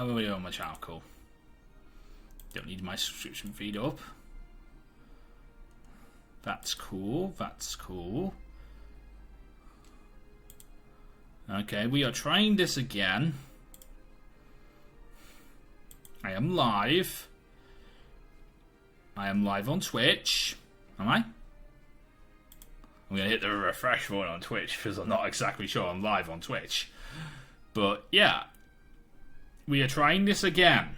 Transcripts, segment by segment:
Oh, we on my channel, cool. Don't need my subscription feed up. That's cool, that's cool. Okay, we are trying this again. I am live. I am live on Twitch. Am I? I'm going to hit the refresh button on Twitch because I'm not exactly sure I'm live on Twitch. But yeah, we are trying this again.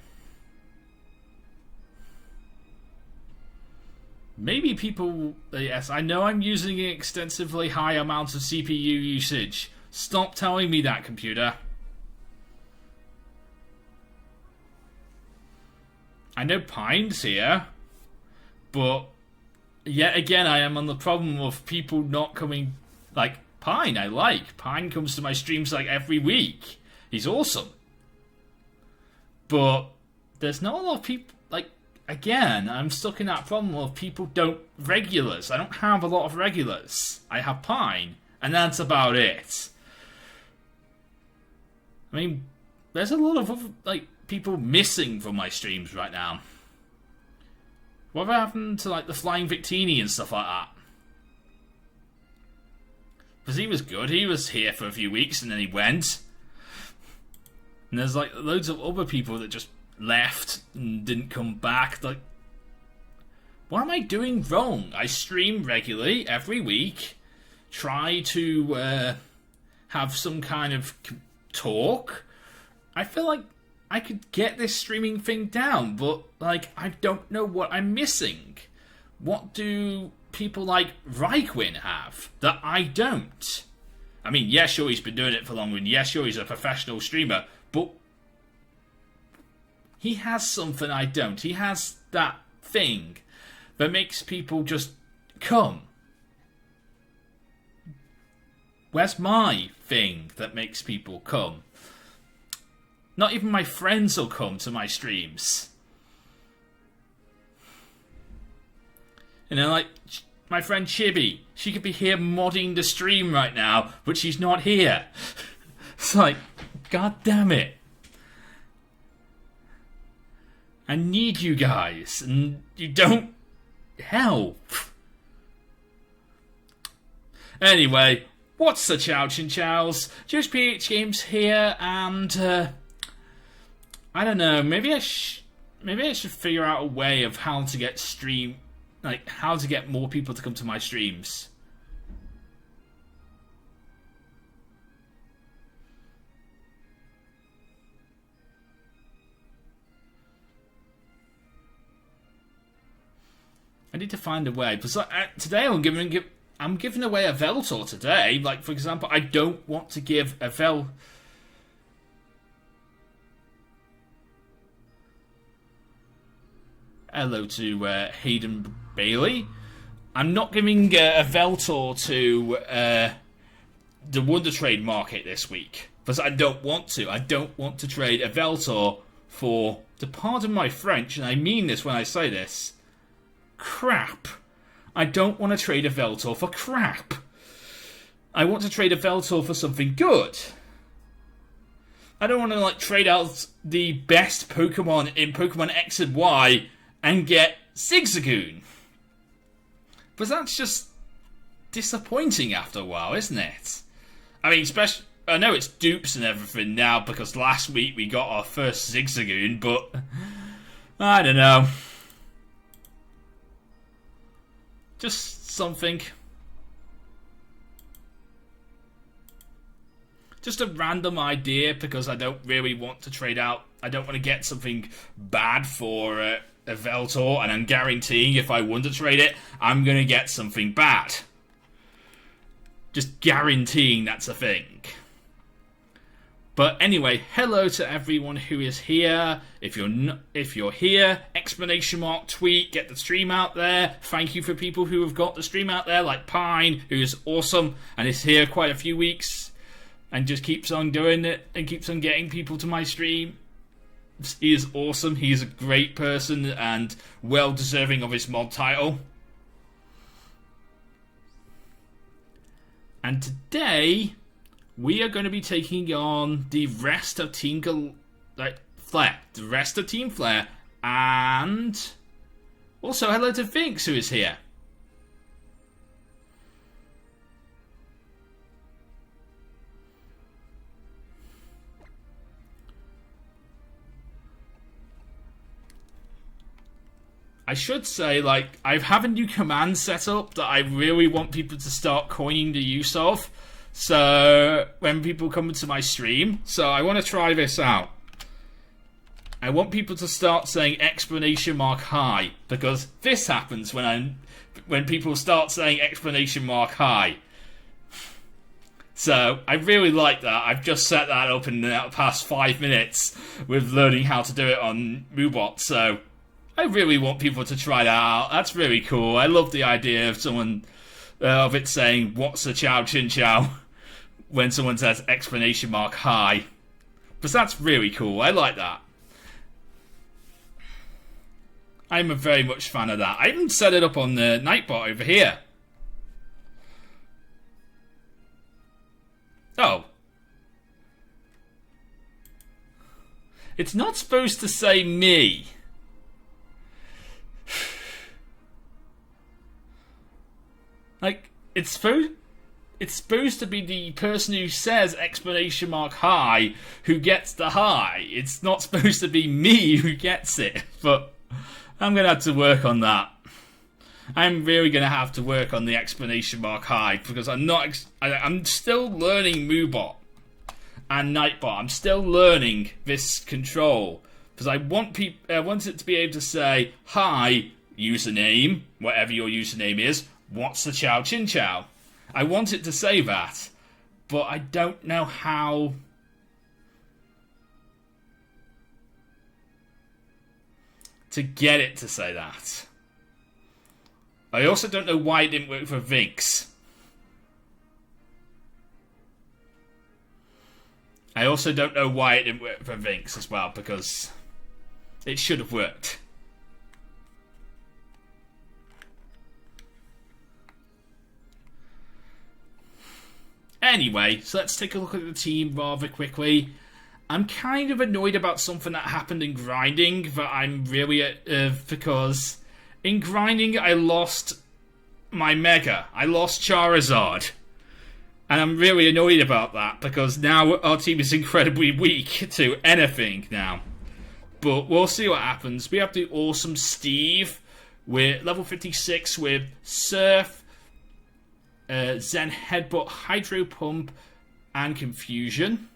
Maybe people... Yes, I know I'm using an extensively high amount of CPU usage. Stop telling me that, computer. I know Pine's here, but yet again I am on the problem of people not coming. Like, Pine, I like. Pine comes to my streams like every week. He's awesome. But there's not a lot of people, like, again, I'm stuck in that problem of people don't... Regulars. I don't have a lot of regulars. I have Pine, and that's about it. I mean, there's a lot of, like, people missing from my streams right now. Whatever happened to, like, the Flying Victini and stuff like that? Because he was good. He was here for a few weeks and then he went. And there's, like, loads of other people that just left and didn't come back. Like, what am I doing wrong? I stream regularly every week. Try to have some kind of talk. I feel like I could get this streaming thing down, but, like, I don't know what I'm missing. What do people like Ryquin have that I don't? I mean, yeah, sure, he's been doing it for longer, and yeah, sure, he's a professional streamer, but he has something I don't. He has that thing that makes people just come. Where's my thing that makes people come? Not even my friends will come to my streams. You know, like, my friend Chibi. She could be here modding the stream right now, but she's not here. It's like, god damn it. I need you guys, and you don't help. Anyway, what's the chow, chinchows? JoesphGames here, and I don't know. Maybe I should figure out a way of how to get how to get more people to come to my streams. I need to find a way. Because today I'm giving away a Yveltal today. Like, for example, I don't want to give a Hello to Hayden Bailey. I'm not giving a Yveltal to the Wonder Trade market this week. Because I don't want to. I don't want to trade a Yveltal for, to pardon my French, and I mean this when I say this, crap. I don't want to trade a Yveltal for crap. I want to trade a Yveltal for something good. I don't want to, like, trade out the best Pokemon in Pokemon X and Y and get Zigzagoon. But that's just disappointing after a while, isn't it? I mean, especially, I know it's dupes and everything now because last week we got our first Zigzagoon, but I don't know. Just something. Just a random idea because I don't really want to trade out. I don't want to get something bad for a Yveltal, and I'm guaranteeing if I wonder trade it, I'm going to get something bad. Just guaranteeing that's a thing. But anyway, hello to everyone who is here. If you're here, exclamation mark tweet, get the stream out there. Thank you for people who have got the stream out there, like Pine, who is awesome and is here quite a few weeks and just keeps on doing it and keeps on getting people to my stream. He is awesome. He is a great person and well deserving of his mod title. And today we are going to be taking on the rest of Team Flare. The rest of Team Flare. And also hello to Vinx, who is here. I should say, like, I have a new command set up that I really want people to start coining the use of. So, when people come into my stream. So, I want to try this out. I want people to start saying exclamation mark hi. Because this happens when people start saying exclamation mark hi. So, I really like that. I've just set that up in the past 5 minutes with learning how to do it on Moobot. So, I really want people to try that out. That's really cool. I love the idea of someone of it saying, "What's a chow chinchow?" when someone says exclamation mark hi. Because that's really cool. I like that. I'm a very much fan of that. I even set it up on the Nightbot over here. Oh. It's not supposed to say me. Like, it's supposed to be the person who says exclamation mark hi who gets the hi. It's not supposed to be me who gets it. But I'm going to have to work on that. I'm really going to have to work on the exclamation mark hi because I'm still learning Moobot and Nightbot. I'm still learning this control because I want it to be able to say hi username, whatever your username is. What's the chow chinchow? I want it to say that, but I don't know how. To get it to say that. I also don't know why it didn't work for Vinx. I also don't know why it didn't work for Vinx as well, because it should have worked. Anyway, so let's take a look at the team rather quickly. I'm kind of annoyed about something that happened in grinding that I'm really because in grinding I lost my Mega. I lost Charizard. And I'm really annoyed about that because now our team is incredibly weak to anything now. But we'll see what happens. We have the awesome Steve. We're level 56 with Surf, Zen Headbutt, Hydro Pump, and Confusion.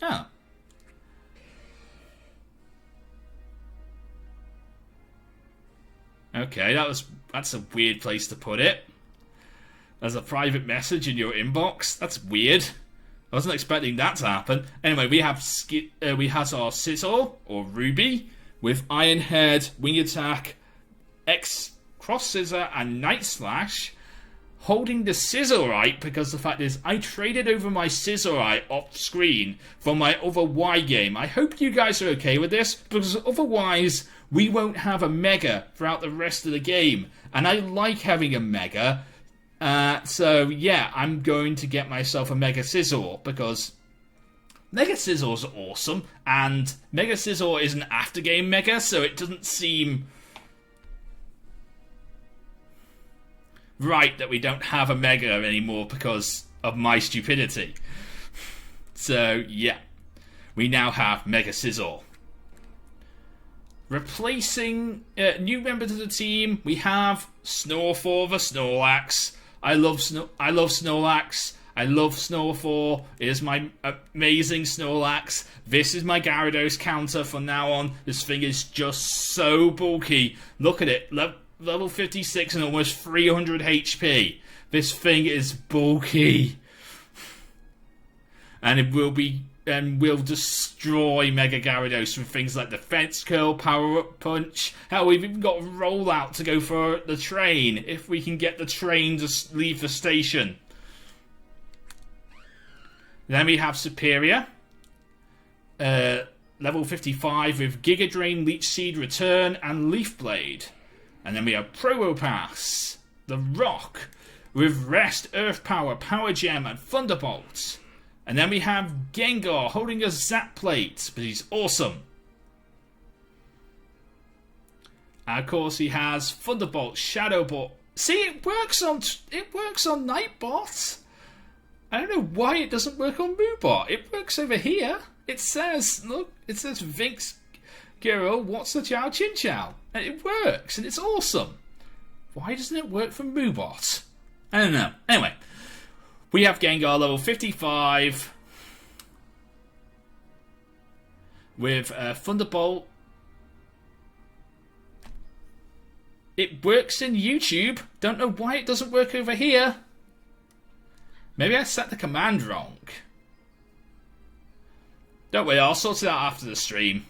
Oh. Okay, that's a weird place to put it. As a private message in your inbox. That's weird. I wasn't expecting that to happen. Anyway, we have our Sizzle, or Ruby, with Iron Head, Wing Attack, X Cross Scissor, and Night Slash, holding the Scissorite because the fact is I traded over my Scissorite off screen from my other Y game. I hope you guys are okay with this because otherwise we won't have a Mega throughout the rest of the game. And I like having a Mega. So yeah, I'm going to get myself a Mega Scizor because Mega Scizor's awesome. And Mega Scizor is an after-game Mega, so it doesn't seem right that we don't have a Mega anymore because of my stupidity. So yeah, we now have Mega Scizor. Replacing new member to the team, we have Snorfor the Snorlax. I love Snorlax. I love Snorfor. It is my amazing Snorlax. This is my Gyarados counter from now on. This thing is just so bulky. Look at it. Level 56 and almost 300 HP. This thing is bulky. And it will be will destroy Mega Gyarados with things like Defense Curl, Power Up Punch. Hell, we've even got a rollout to go for the train if we can get the train to leave the station. Then we have Superior. Level 55 with Giga Drain, Leech Seed Return, and Leaf Blade. And then we have Probopass, the Rock, with Rest, Earth Power, Power Gem, and Thunderbolt. And then we have Gengar holding a Zap Plate, but he's awesome. And of course he has Thunderbolt, Shadow Ball. See, it works on Nightbot. I don't know why it doesn't work on Moobot. It works over here. It says, look, it says Vinx Giro, what's the Chow Chinchow? And it works, and it's awesome. Why doesn't it work for Moobot? I don't know. Anyway, we have Gengar level 55 with Thunderbolt. It works in YouTube. Don't know why it doesn't work over here. Maybe I set the command wrong. Don't worry, I'll sort it out after the stream.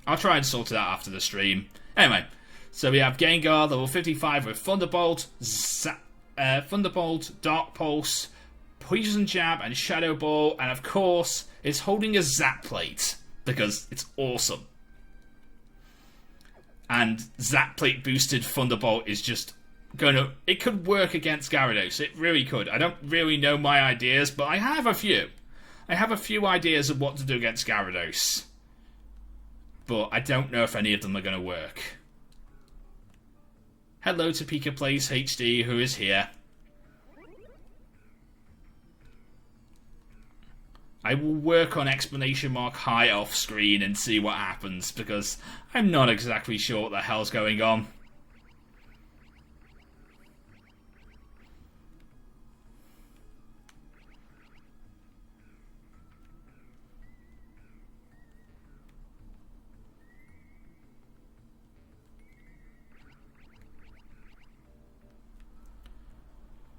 I'll try and sort it out after the stream. Anyway, so we have Gengar level 55 with Thunderbolt, Thunderbolt, Dark Pulse, Poison Jab, and Shadow Ball, and of course, it's holding a Zap Plate because it's awesome. And Zap Plate boosted Thunderbolt is just gonna. It could work against Gyarados. It really could. I don't really know my ideas, but I have a few. I have a few ideas of what to do against Gyarados. But I don't know if any of them are going to work. Hello to Pika Plays HD, who is here. I will work on exclamation mark high off screen and see what happens, because I'm not exactly sure what the hell's going on.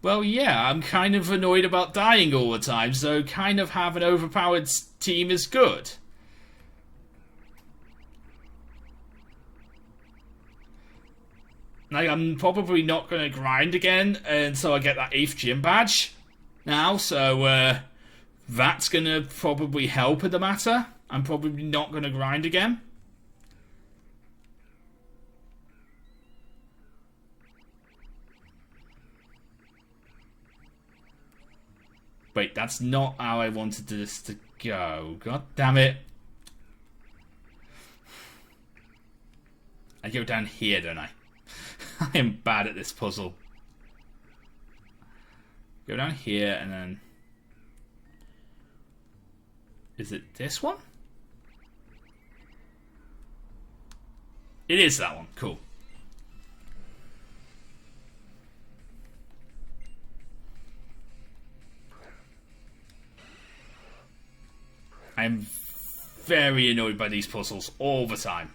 Well, yeah, I'm kind of annoyed about dying all the time, so kind of have an overpowered team is good. Like, I'm probably not going to grind again until I get that 8th gym badge now, so that's going to probably help in the matter. I'm probably not going to grind again. Wait, that's not how I wanted this to go. God damn it. I go down here, don't I? I am bad at this puzzle. Go down here and then... Is it this one? It is that one. Cool. I'm very annoyed by these puzzles all the time.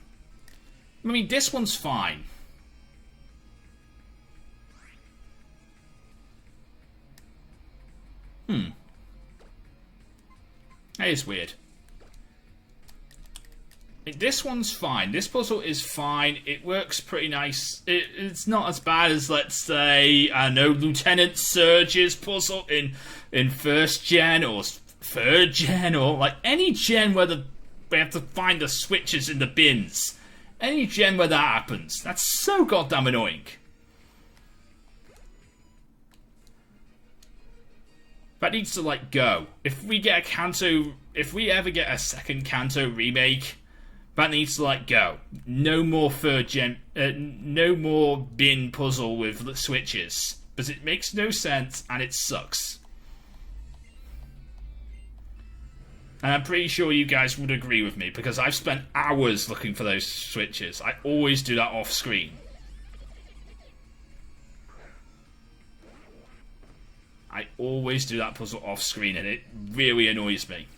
I mean, this one's fine. That is weird. This one's fine. This puzzle is fine. It works pretty nice. It's not as bad as, let's say, I know, Lieutenant Surge's puzzle in first gen or third gen, or like any gen where we have to find the switches in the bins. Any gen where that happens. That's so goddamn annoying. That needs to, like, go. If we get a Kanto, if we ever get a second Kanto remake, that needs to, like, go. No more third gen, no more bin puzzle with the switches. Because it makes no sense and it sucks. And I'm pretty sure you guys would agree with me, because I've spent hours looking for those switches. I always do that off screen. I always do that puzzle off screen, and it really annoys me.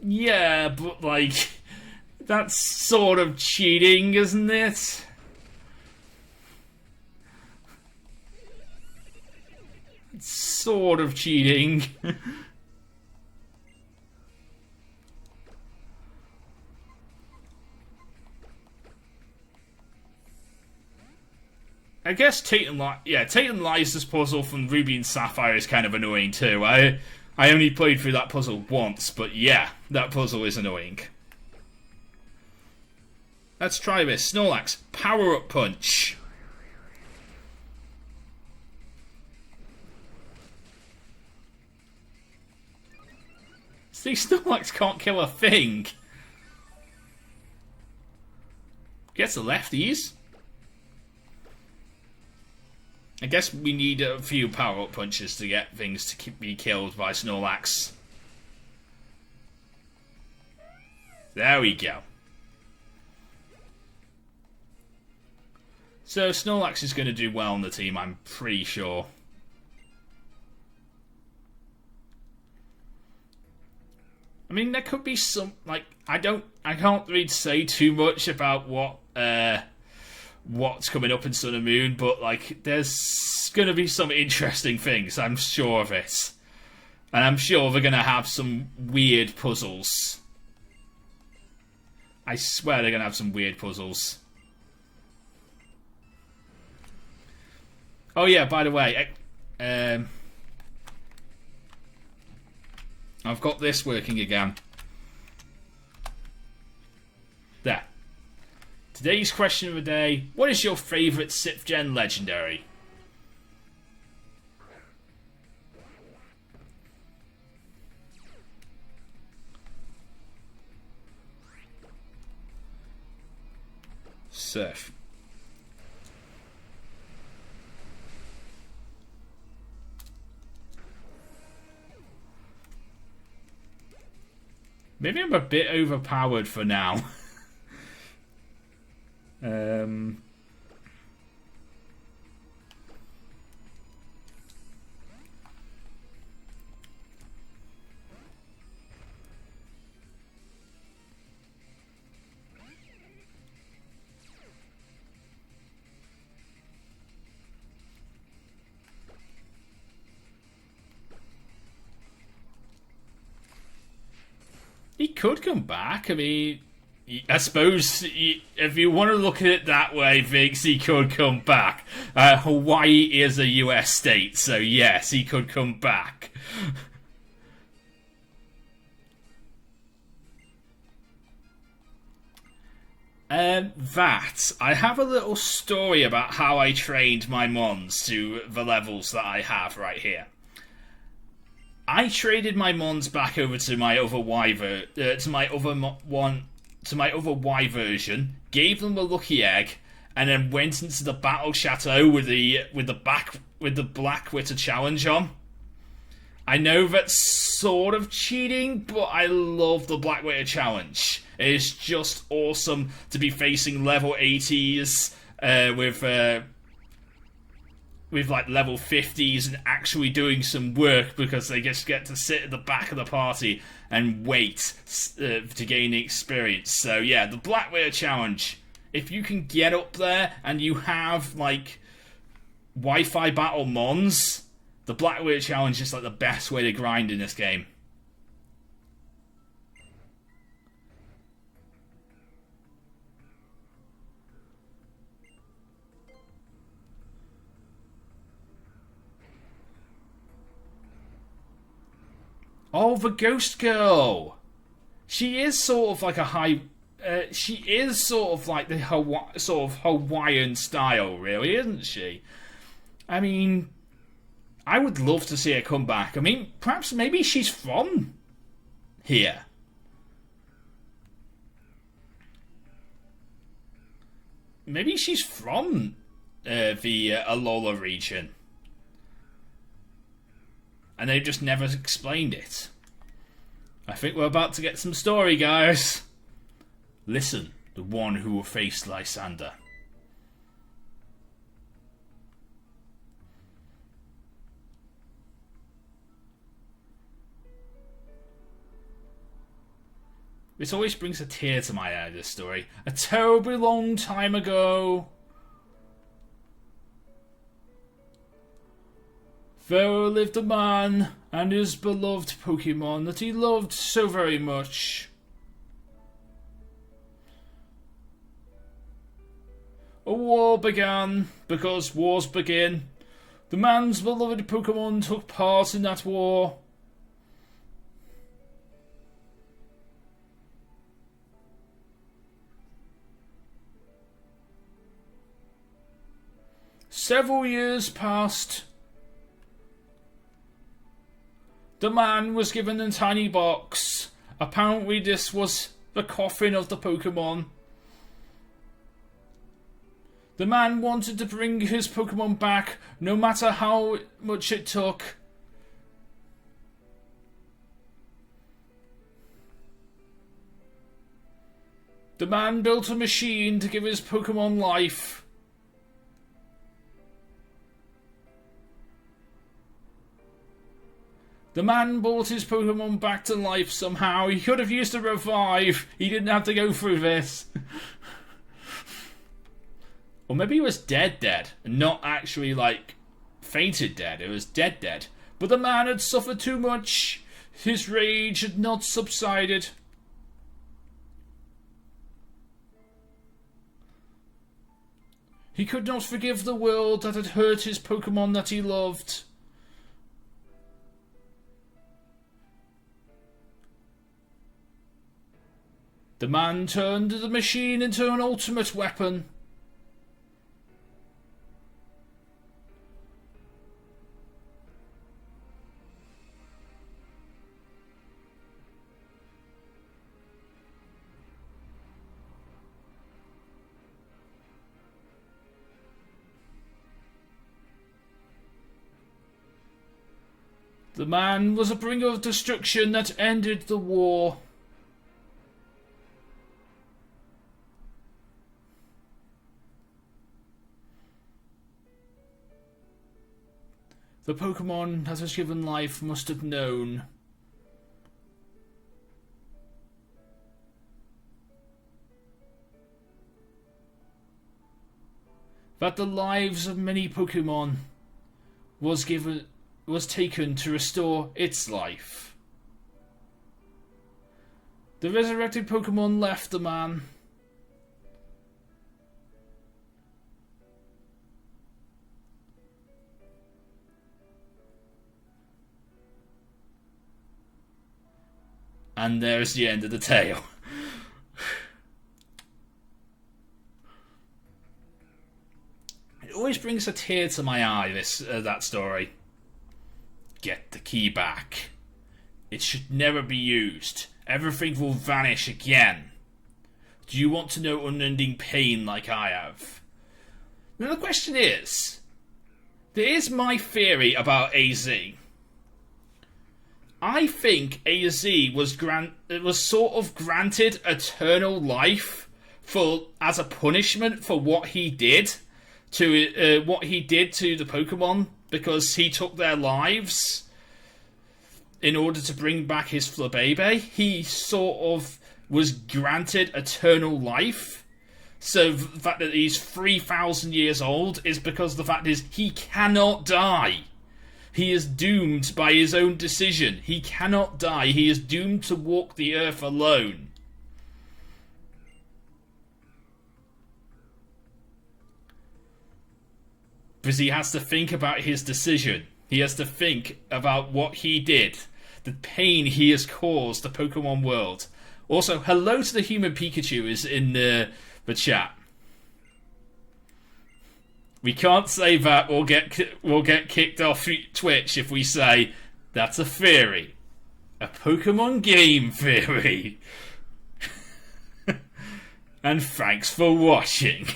Yeah, but like, that's sort of cheating, isn't it? It's sort of cheating. I guess Tatum Liza's puzzle from Ruby and Sapphire is kind of annoying too. I only played through that puzzle once, but yeah, that puzzle is annoying. Let's try this. Snorlax, Power Up Punch. These Snorlax can't kill a thing. Gets the lefties. I guess we need a few power-up punches to get things to be killed by Snorlax. There we go. So Snorlax is going to do well on the team, I'm pretty sure. I mean, there could be some, like, I can't really say too much about what's coming up in Sun and Moon, but, like, there's going to be some interesting things, I'm sure of it. And I'm sure they're going to have some weird puzzles. I swear they're going to have some weird puzzles. Oh yeah, by the way, I've got this working again. There. Today's question of the day: what is your favourite 6th Gen legendary? Surf. Maybe I'm a bit overpowered for now. He could come back. I mean, I suppose if you want to look at it that way, Viggs, he could come back. Hawaii is a US state, so yes, he could come back. I have a little story about how I trained my mons to the levels that I have right here. I traded my mons back over to my other Y version, gave them a lucky egg, and then went into the battle chateau with the black Witter challenge on. I know that's sort of cheating, but I love the Black Witter challenge. It is just awesome to be facing level 80s with like level 50s and actually doing some work, because they just get to sit at the back of the party and wait to gain the experience. So yeah, the Black Witter challenge. If you can get up there and you have like Wi-Fi battle mons, the Black Witter challenge is like the best way to grind in this game. Oh, the Ghost Girl. She is sort of like a high. She is sort of like the Hawaiian style, really, isn't she? I mean, I would love to see her come back. I mean, perhaps maybe she's from here. Maybe she's from the Alola region. And they've just never explained it. I think we're about to get some story, guys. Listen, the one who will face Lysander. This always brings a tear to my eye, this story. A terribly long time ago, there lived a man and his beloved Pokémon that he loved so very much. A war began, because wars begin. The man's beloved Pokémon took part in that war. Several years passed. The man was given a tiny box. Apparently this was the coffin of the Pokemon. The man wanted to bring his Pokemon back, no matter how much it took. The man built a machine to give his Pokemon life. The man brought his Pokemon back to life somehow. He could have used a revive. He didn't have to go through this. Or maybe he was dead, and not actually, like, fainted dead. It was dead. But the man had suffered too much. His rage had not subsided. He could not forgive the world that had hurt his Pokemon that he loved. The man turned the machine into an ultimate weapon. The man was a bringer of destruction that ended the war. The Pokemon that was given life must have known. That the lives of many Pokemon was taken to restore its life. The resurrected Pokemon left the man. And there's the end of the tale. It always brings a tear to my eye, that story. Get the key back. It should never be used. Everything will vanish again. Do you want to know unending pain like I have? Now the question is, here's my theory about AZ. I think AZ was sort of granted eternal life as a punishment for what he did to the Pokemon, because he took their lives in order to bring back his Flabébé. He sort of was granted eternal life. So the fact that he's 3,000 years old is because the fact is he cannot die. He is doomed by his own decision. He cannot die. He is doomed to walk the earth alone. Because he has to think about his decision. He has to think about what he did. The pain he has caused the Pokemon world. Also, hello to the human Pikachu is in the chat. We can't say that we'll get kicked off Twitch if we say that's a theory. A Pokemon game theory. And thanks for watching.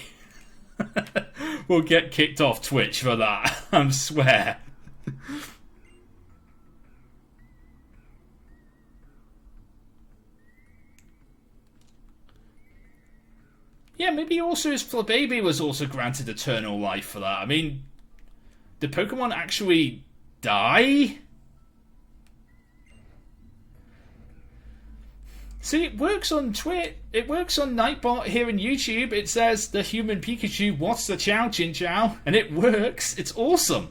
We'll get kicked off Twitch for that, I swear. Yeah, maybe also his Flabébé was also granted eternal life for that. I mean, did Pokemon actually die? See, it works on Twitch. It works on Nightbot here in YouTube. It says the human Pikachu, what's the chow, Chinchow? And it works. It's awesome.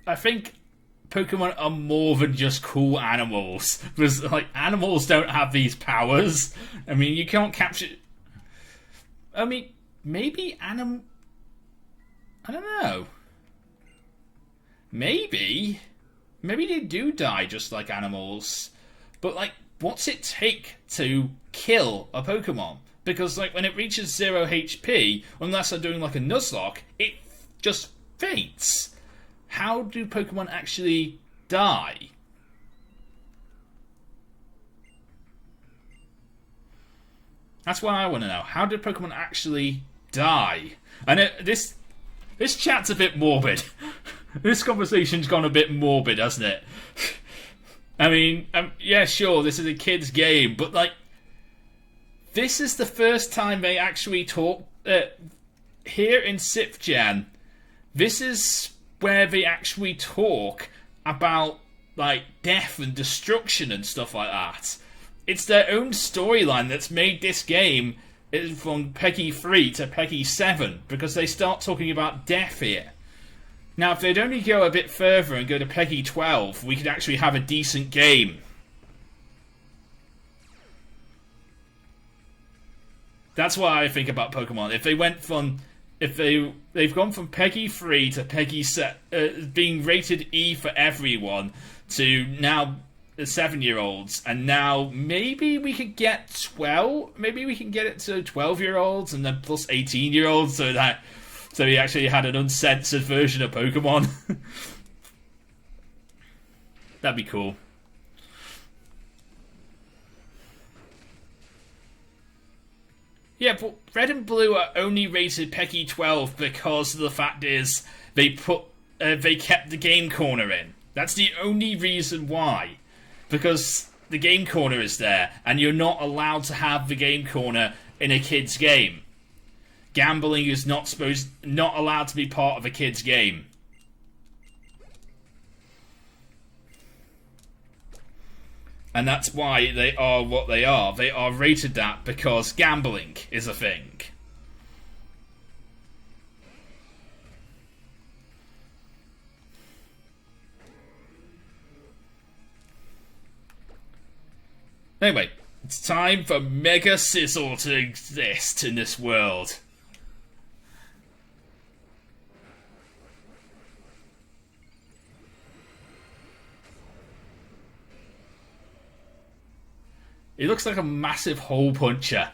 I think Pokemon are more than just cool animals. Because, like, animals don't have these powers. I mean, you can't capture... I mean, maybe I don't know. Maybe they do die just like animals. But, like, what's it take to kill a Pokemon? Because, like, when it reaches 0 HP, unless they're doing, like, a Nuzlocke, it just faints. How do Pokemon actually die? That's what I want to know. How did Pokemon actually die? And this chat's a bit morbid. This conversation's gone a bit morbid, hasn't it? I mean, yeah, sure, this is a kid's game, but, like, this is the first time they actually talk... here in 6th Gen, this is where they actually talk about, like, death and destruction and stuff like that. It's their own storyline that's made this game from Peggy 3 to Peggy 7, because they start talking about death here. Now, if they'd only go a bit further and go to Peggy 12, we could actually have a decent game. That's what I think about Pokemon. If they went from... they've gone from Peggy 3 to Peggy being rated E for everyone to now the 7-year-olds, and now maybe we could get 12. Maybe we can get it to 12-year-olds and then plus 18-year-olds, so we actually had an uncensored version of Pokemon. That'd be cool. Yeah, but Red and Blue are only rated Peggy 12 because the fact is they kept the game corner in. That's the only reason why. Because the game corner is there, and you're not allowed to have the game corner in a kid's game. Gambling is not allowed to be part of a kid's game. And that's why they are what they are. They are rated that because gambling is a thing. Anyway, it's time for Mega Sizzle to exist in this world. He looks like a massive hole puncher.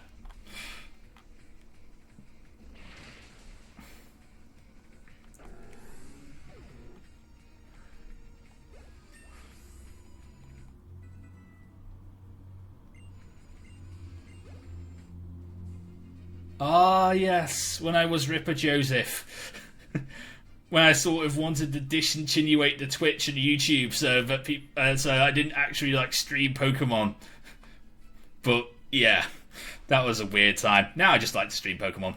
Ah, yes, when I was Ripper Joseph. When I sort of wanted to discontinuate the Twitch and YouTube so that so I didn't actually, like, stream Pokemon. But, yeah, that was a weird time. Now I just like to stream Pokemon.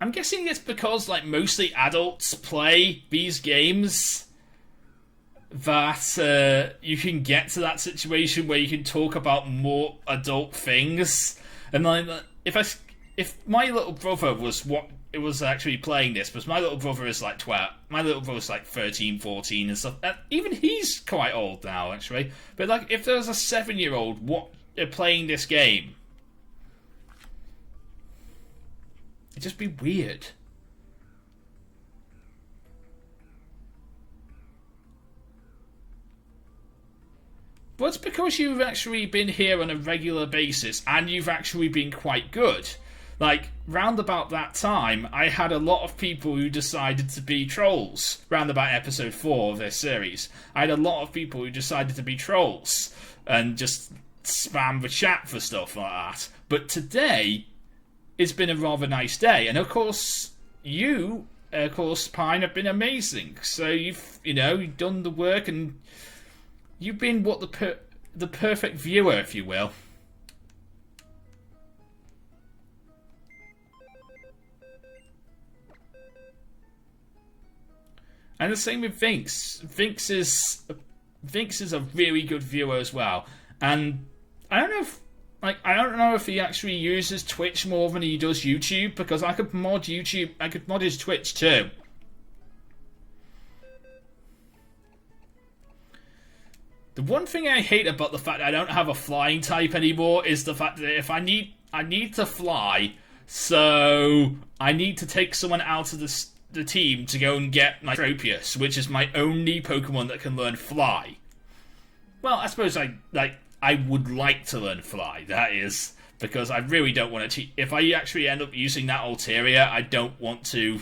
I'm guessing it's because, like, mostly adults play these games that you can get to that situation where you can talk about more adult things. And like, if my little brother was actually playing this, because my little brother is like 12, my little brother's like 13, 14 and stuff. Even he's quite old now, actually. But like, if there was a 7-year-old playing this game, it'd just be weird. But it's because you've actually been here on a regular basis and you've actually been quite good. Like, round about that time, I had a lot of people who decided to be trolls. Round about episode 4 of this series. I had a lot of people who decided to be trolls and just spam the chat for stuff like that. But today, it's been a rather nice day. And of course, Pine, have been amazing. So you've done the work and you've been the perfect viewer, if you will. And the same with Vinx. Vinx is a really good viewer as well. And I don't know if he actually uses Twitch more than he does YouTube, because I could mod his Twitch too. The one thing I hate about the fact that I don't have a flying type anymore is the fact that if I need to fly, so I need to take someone out of the team to go and get my Tropius, which is my only Pokemon that can learn Fly. Well, I suppose I would like to learn Fly, that is, because I really don't want to... If I actually end up using that Altaria, I don't want to,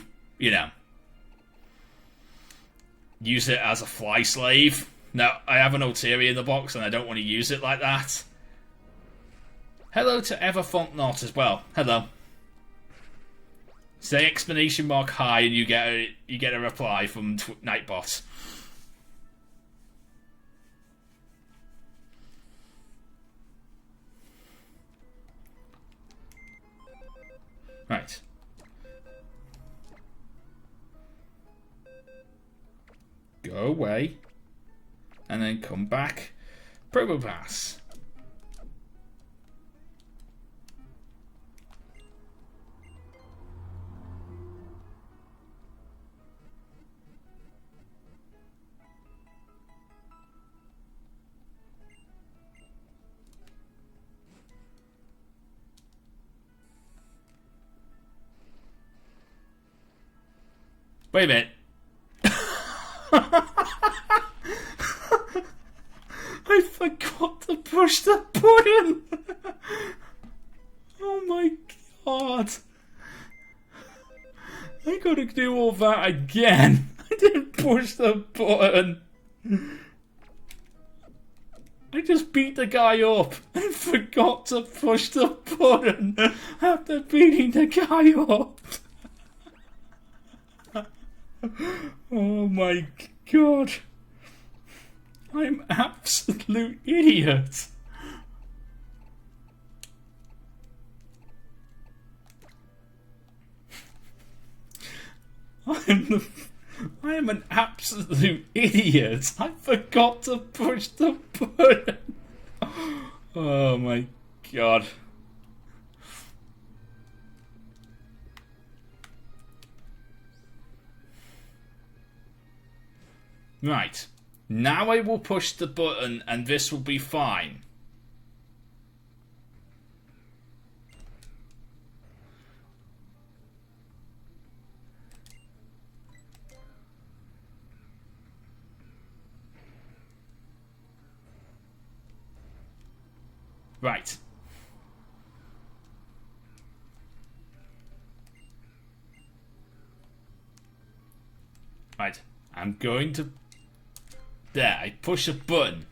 use it as a Fly slave. Now, I have an Altaria in the box, and I don't want to use it like that. Hello to Everfontnot as well. Hello. Say exclamation mark hi, and you get a reply from Nightbot. Right. Go away. And then come back. Probopass. Wait a minute. I forgot to push the button. Oh my god. I gotta do all that again. I didn't push the button. I just beat the guy up and forgot to push the button after beating the guy up. Oh my god. I'm absolute idiot. I am an absolute idiot. I forgot to push the button. Oh my god. Right. Now I will push the button and this will be fine. Right. Right. I'm going to... There, I push a button.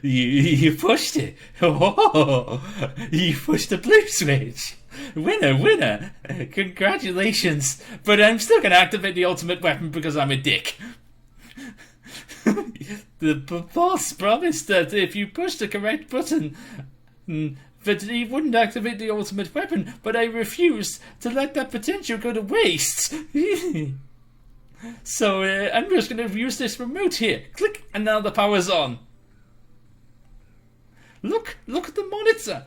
You pushed it. You pushed the blue switch. Winner. Congratulations. But I'm still going to activate the ultimate weapon because I'm a dick. The boss promised that if you push the correct button, that he wouldn't activate the ultimate weapon, but I refused to let that potential go to waste. So I'm just going to use this remote here. Click, and now the power's on. Look at the monitor.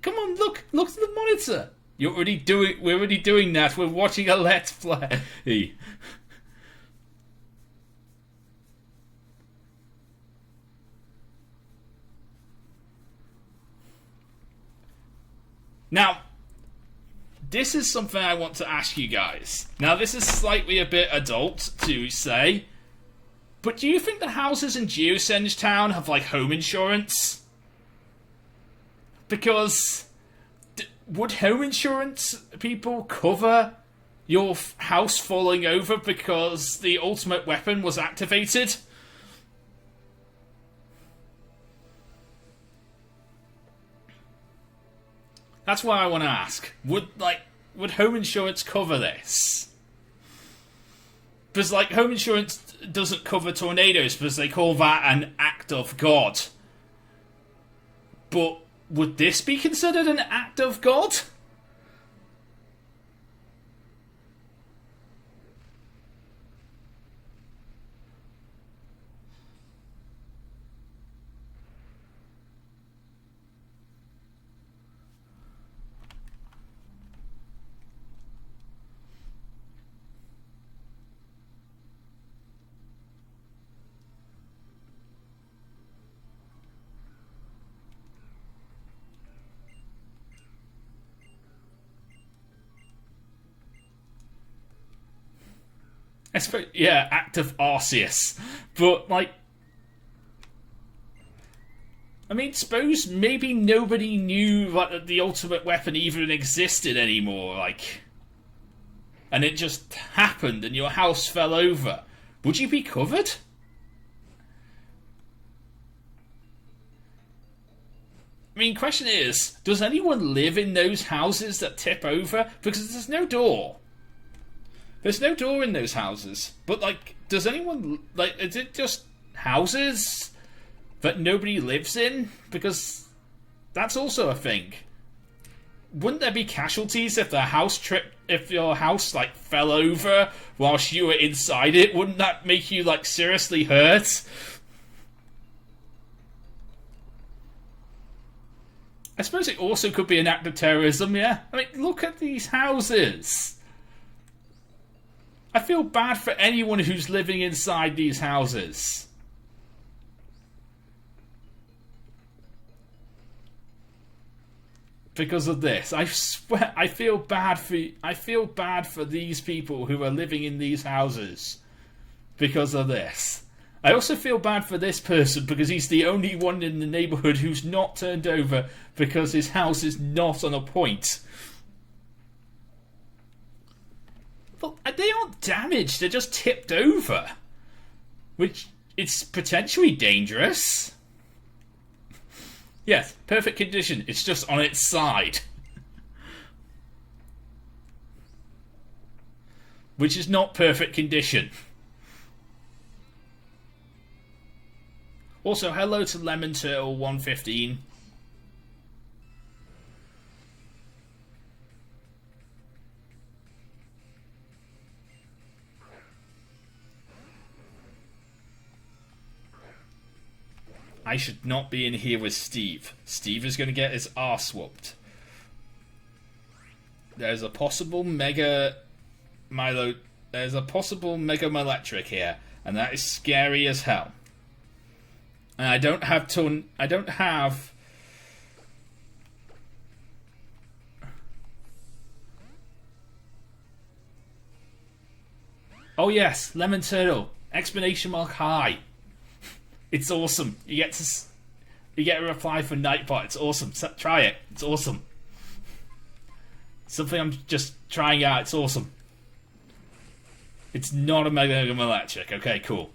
Come on, look at the monitor. We're already doing that. We're watching a Let's Play. Now, this is something I want to ask you guys. Now, this is slightly a bit adult to say, but do you think the houses in Geosenge Town have, like, home insurance? Because would home insurance people cover your house falling over because the ultimate weapon was activated? That's what I want to ask. Would home insurance cover this? Because, like, home insurance doesn't cover tornadoes because they call that an act of God. But would this be considered an act of God? I suppose, yeah, act of Arceus. But, like, I mean, suppose maybe nobody knew that the ultimate weapon even existed anymore, like, and it just happened and your house fell over. Would you be covered? I mean, question is, does anyone live in those houses that tip over? Because there's no door. There's no door in those houses. But, like, does anyone, like, is it just houses that nobody lives in? Because that's also a thing. Wouldn't there be casualties if if your house, like, fell over whilst you were inside it? Wouldn't that make you, like, seriously hurt? I suppose it also could be an act of terrorism, yeah? I mean, look at these houses. I feel bad for anyone who's living inside these houses. Because of this. I swear, I feel bad for these people who are living in these houses because of this. I also feel bad for this person because he's the only one in the neighbourhood who's not turned over because his house is not on a point. But they aren't damaged, they're just tipped over. Which is potentially dangerous. Yes, perfect condition, it's just on its side. Which is not perfect condition. Also, hello to Lemon Turtle 115. I should not be in here with Steve. Steve is going to get his arse whooped. There's a possible Mega Miletric here, and that is scary as hell. And I don't have Oh yes, Lemon Turtle! Explanation mark high. It's awesome. You get a reply from Nightbot. It's awesome. Try it. It's awesome. Something I'm just trying out. It's awesome. It's not a Mega Miletric. Okay, cool.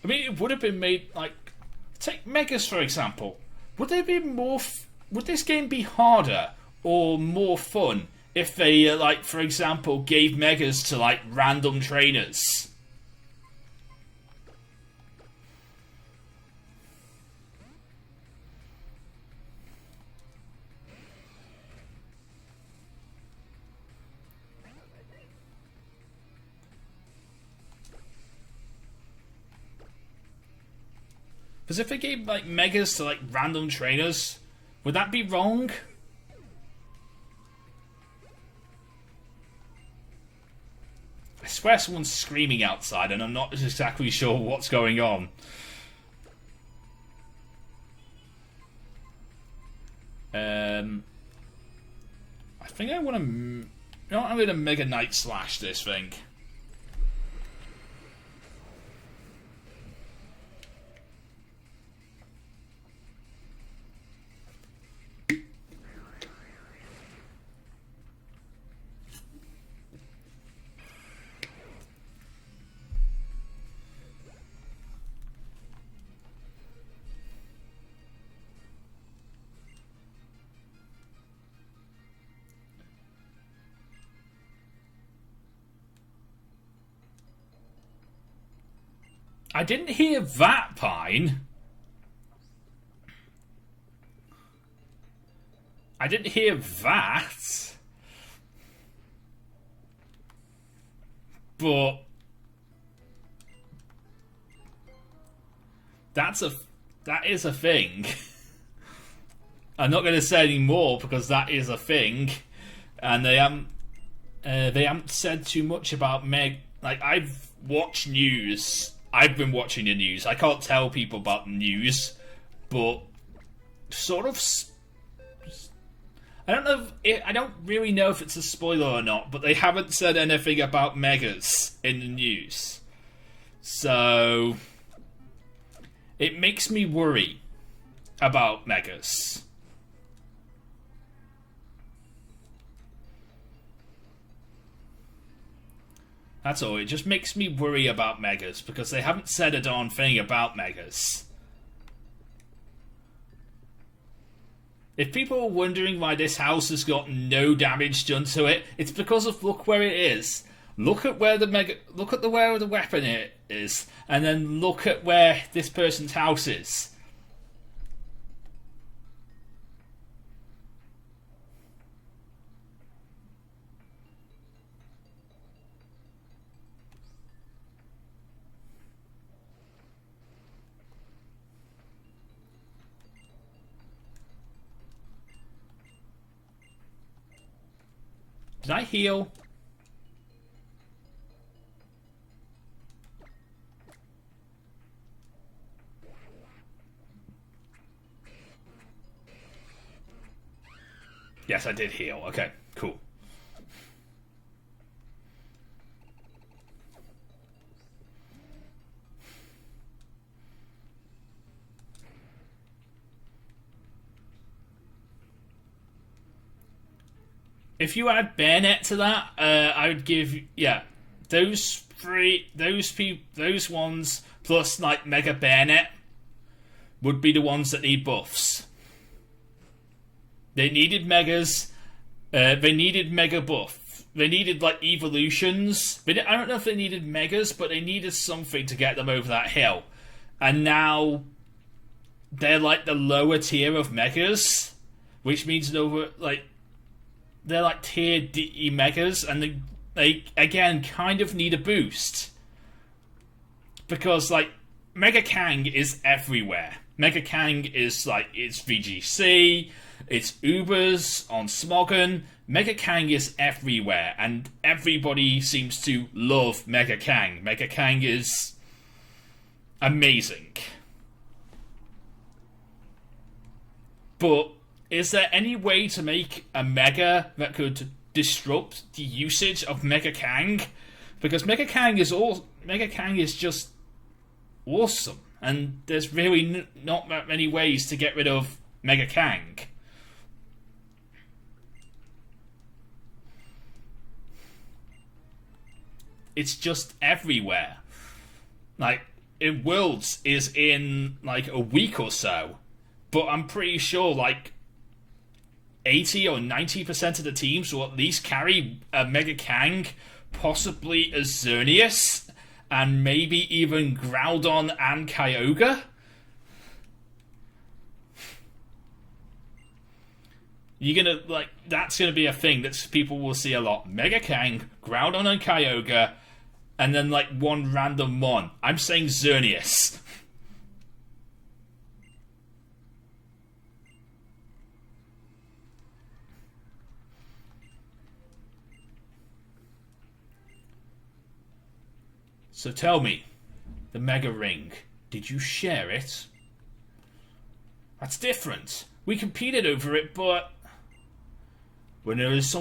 I mean, it would have been made, like, take Megas for example. Would there be more? Would this game be harder or more fun if they, like, for example, gave Megas to, like, random trainers? Because if they gave, like, Megas to, like, random trainers, would that be wrong? I swear someone's screaming outside and I'm not exactly sure what's going on. I think I want to... You know what, I'm going to Mega Knight Slash this thing. I didn't hear that, Pine. I didn't hear that. But that is a thing. I'm not going to say any more because that is a thing, and they haven't said too much about Meg. Like, I've watched news. I've been watching the news. I can't tell people about the news, but sort of. I don't know. I don't really know if it's a spoiler or not, but they haven't said anything about megas in the news, so it makes me worry about megas. That's all. It just makes me worry about megas because they haven't said a darn thing about megas. If people are wondering why this house has got no damage done to it, it's because of look where it is. Look at where where the weapon is, and then look at where this person's house is. Did I heal? Yes, I did heal. Okay, cool. If you add Bayonet to that, I would give those ones plus like Mega Bayonet would be the ones that need buffs. They needed megas. They needed mega buff. They needed like evolutions. I don't know if they needed megas, but they needed something to get them over that hill. And now they're like the lower tier of megas, which means they're like tier D megas, and they again kind of need a boost. Because like Mega Kang is everywhere. Mega Kang is like it's VGC, it's Ubers on Smogon. Mega Kang is everywhere, and everybody seems to love Mega Kang. Mega Kang is amazing. But is there any way to make a Mega that could disrupt the usage of Mega Kang? Because Mega Kang is just awesome, and there's really not that many ways to get rid of Mega Kang. It's just everywhere. Like, Worlds is in like a week or so, but I'm pretty sure like 80 or 90% of the teams will at least carry a Mega Kang, possibly a Xerneas, and maybe even Groudon and Kyogre. That's gonna be a thing that people will see a lot. Mega Kang, Groudon and Kyogre, and then like one random one. I'm saying Xerneas. So tell me, the Mega Ring, did you share it? That's different. We competed over it, but when there is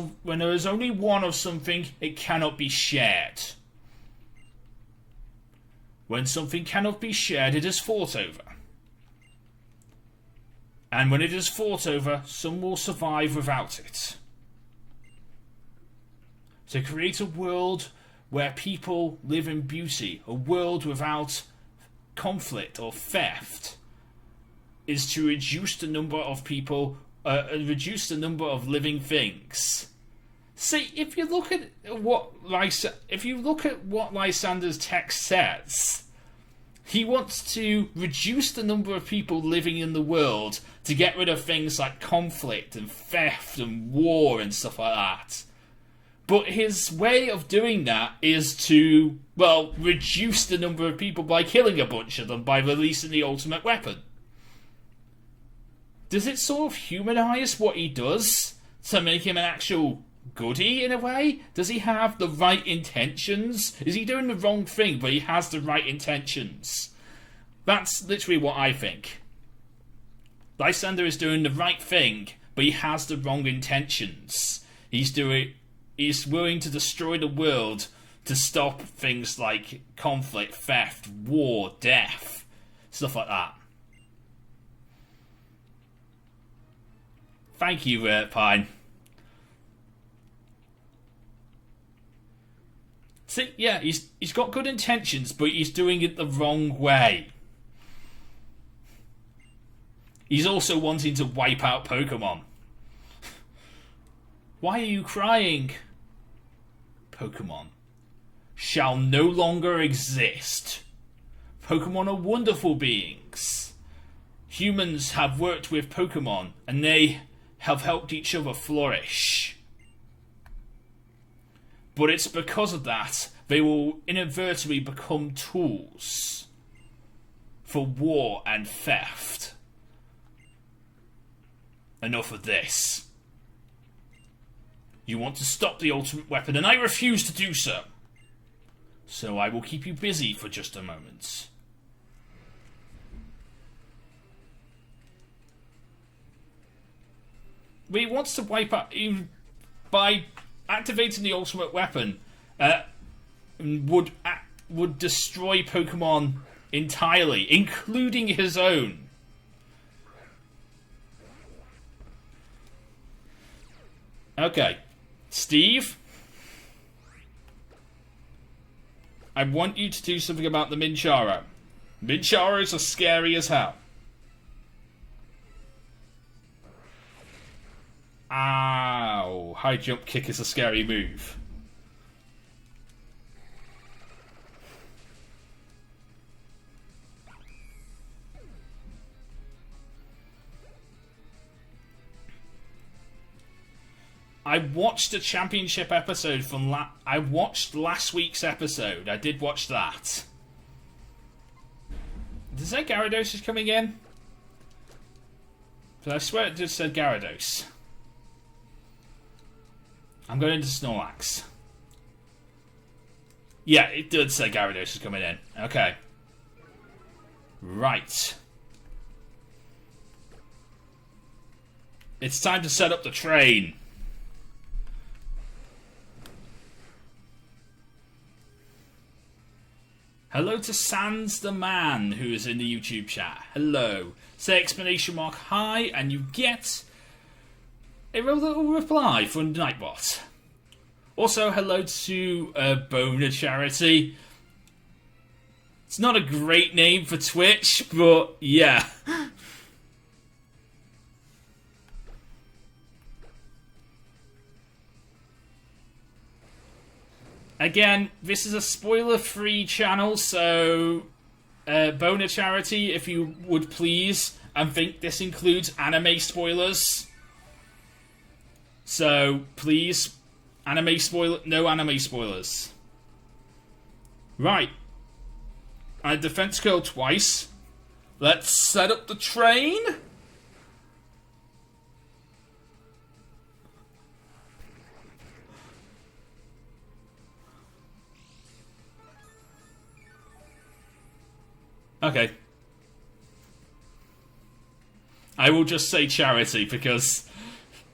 only one of something, it cannot be shared. When something cannot be shared, it is fought over. And when it is fought over, some will survive without it. To create a world where people live in beauty, a world without conflict or theft, is to reduce the number of people, reduce the number of living things. See, if you look at what Lysander's text says, he wants to reduce the number of people living in the world to get rid of things like conflict and theft and war and stuff like that. But his way of doing that is to, reduce the number of people by killing a bunch of them by releasing the ultimate weapon. Does it sort of humanize what he does to make him an actual goody in a way? Does he have the right intentions? Is he doing the wrong thing, but he has the right intentions? That's literally what I think. Lysander is doing the right thing, but he has the wrong intentions. He's willing to destroy the world to stop things like conflict, theft, war, death, stuff like that. Thank you, Pine. See, yeah, he's got good intentions, but he's doing it the wrong way. He's also wanting to wipe out Pokemon. Why are you crying? Pokemon shall no longer exist. Pokemon are wonderful beings. Humans have worked with Pokemon, and they have helped each other flourish. But it's because of that they will inadvertently become tools for war and theft. Enough of this. You want to stop the ultimate weapon, and I refuse to do so. So I will keep you busy for just a moment. But he wants to wipe out... by activating the ultimate weapon, would destroy Pokemon entirely, including his own. Okay, Steve, I want you to do something about the Mincharo. Mincharos are scary as hell. Ow, high jump kick is a scary move. I watched a championship episode from I watched last week's episode. I did watch that. Did it say Gyarados is coming in? But I swear it just said Gyarados. I'm going into Snorlax. Yeah, it did say Gyarados is coming in. Okay. Right. It's time to set up the train. Hello to Sans the Man, who is in the YouTube chat. Hello. Say exclamation mark hi, and you get a little reply from Nightbot. Also, hello to Boner Charity. It's not a great name for Twitch, but yeah. Again, this is a spoiler-free channel, so Boner Charity, if you would please, and think this includes anime spoilers. So, please, no anime spoilers. Right. I defense curl twice. Let's set up the train. Okay. I will just say charity because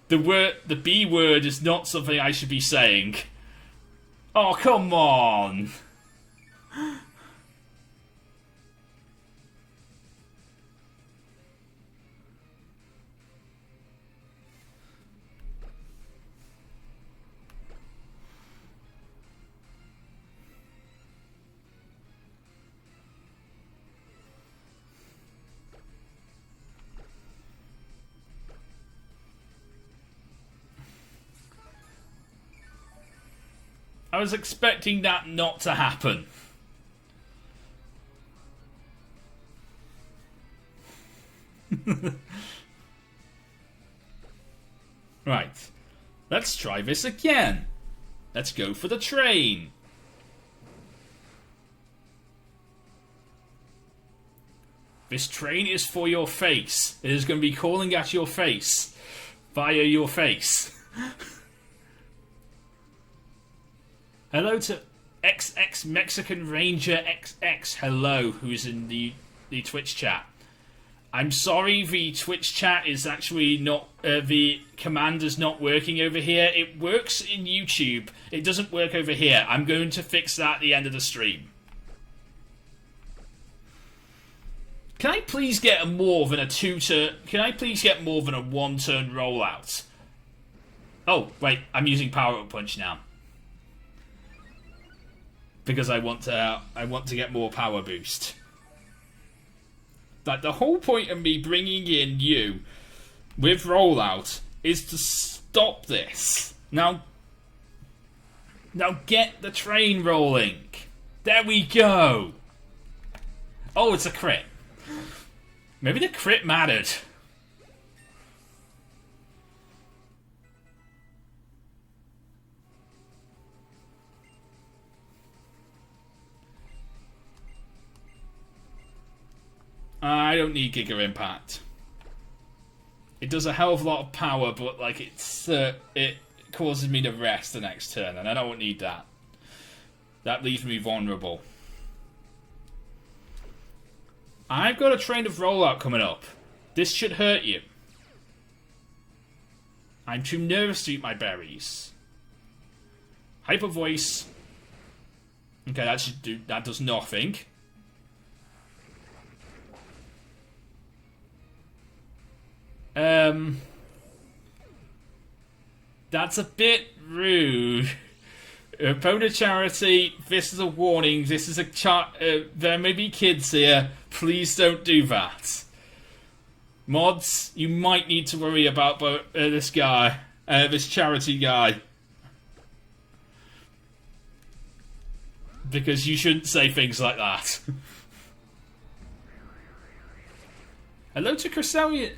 the B word is not something I should be saying. Oh, come on. I was expecting that not to happen. Right. Let's try this again. Let's go for the train. This train is for your face. It is going to be calling at your face. Via your face. Hello to XX Mexican Ranger XX. Hello, who's in the Twitch chat. I'm sorry, the Twitch chat is actually not, the command is not working over here. It works in YouTube. It doesn't work over here. I'm going to fix that at the end of the stream. Can I please get more than a can I please get more than a one-turn rollout? Oh, wait, I'm using power-up punch now. Because I want to get more power boost. Like, the whole point of me bringing in you with rollout is to stop this. Now get the train rolling. There we go. Oh, it's a crit. Maybe the crit mattered. I don't need Giga Impact. It does a hell of a lot of power, but like it causes me to rest the next turn, and I don't need that. That leaves me vulnerable. I've got a train of rollout coming up. This should hurt you. I'm too nervous to eat my berries. Hyper voice. Okay, that does nothing. That's a bit rude. Opponent charity, this is a warning. This is a there may be kids here. Please don't do that. Mods, you might need to worry about this guy, this charity guy. Because you shouldn't say things like that. Hello to Cresselia.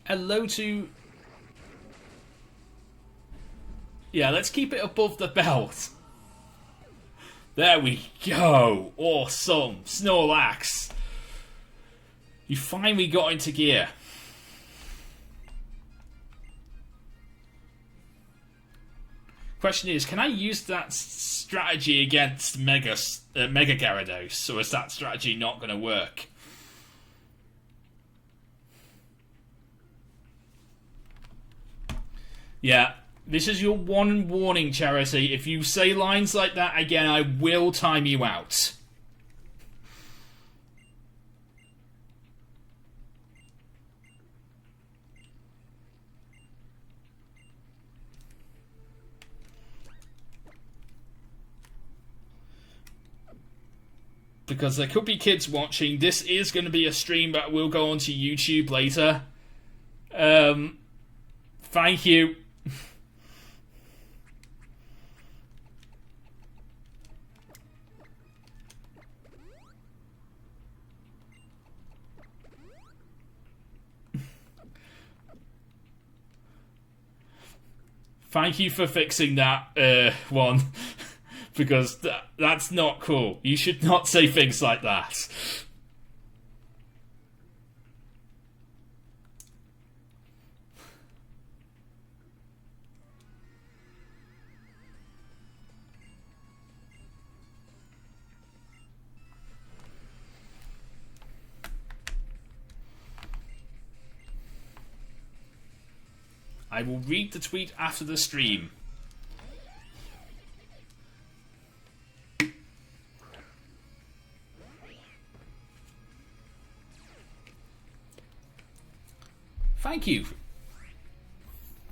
Hello to... Yeah, let's keep it above the belt. There we go. Awesome. Snorlax. You finally got into gear. Question is, can I use that strategy against Mega Gyarados, or is that strategy not going to work? Yeah, this is your one warning, Charity. If you say lines like that again, I will time you out. Because there could be kids watching. This is going to be a stream that will go onto YouTube later. Thank you. Thank you for fixing that one. Because that's not cool. You should not say things like that. I will read the tweet after the stream. Thank you.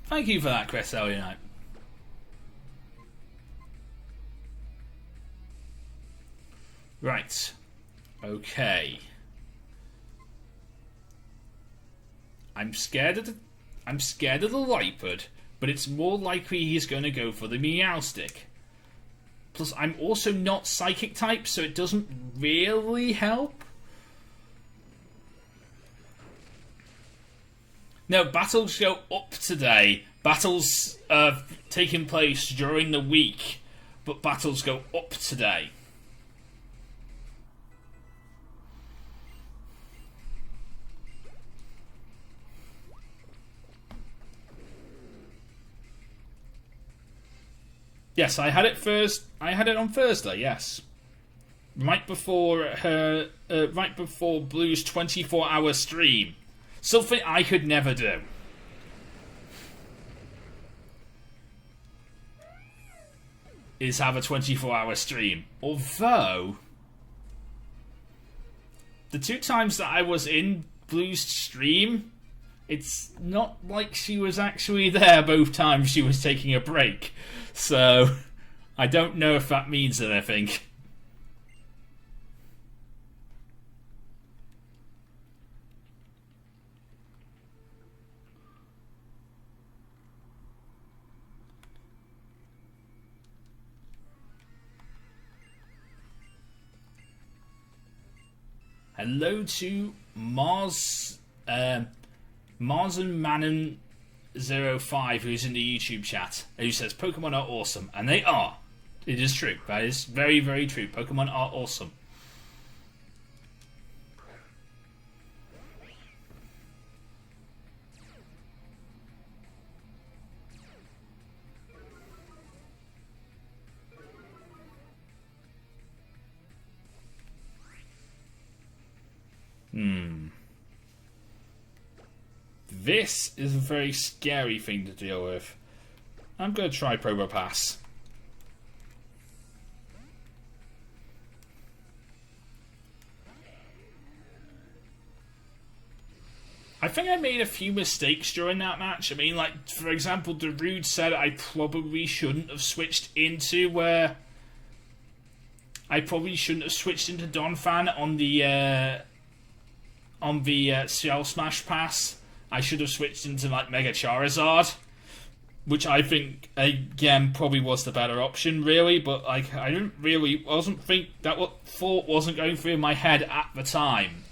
Thank you for that, Cresselia Knight. Right. Okay. I'm scared of the Lipard, but it's more likely he's going to go for the Meowstic. Plus, I'm also not Psychic type, so it doesn't really help. No, battles go up today. Battles are taking place during the week, but battles go up today. Yes, I had it first. I had it on Thursday. Yes, right before Blue's 24-hour stream. Something I could never do. Is have a 24-hour stream. Although, the 2 times that I was in Blue's stream, it's not like she was actually there both times she was taking a break. So, I don't know if that means anything. Hello to Mars and Manon 05, who's in the YouTube chat, who says Pokemon are awesome, and they are. It is true. That is very, very true. Pokemon are awesome. This is a very scary thing to deal with. I'm going to try Probopass. I think I made a few mistakes during that match. I mean, like, for example, Darude said I probably shouldn't have switched into Donphan on the Shell Smash Pass. I should have switched into like Mega Charizard, which I think again probably was the better option, really. But like, I wasn't think that what thought wasn't going through my head at the time.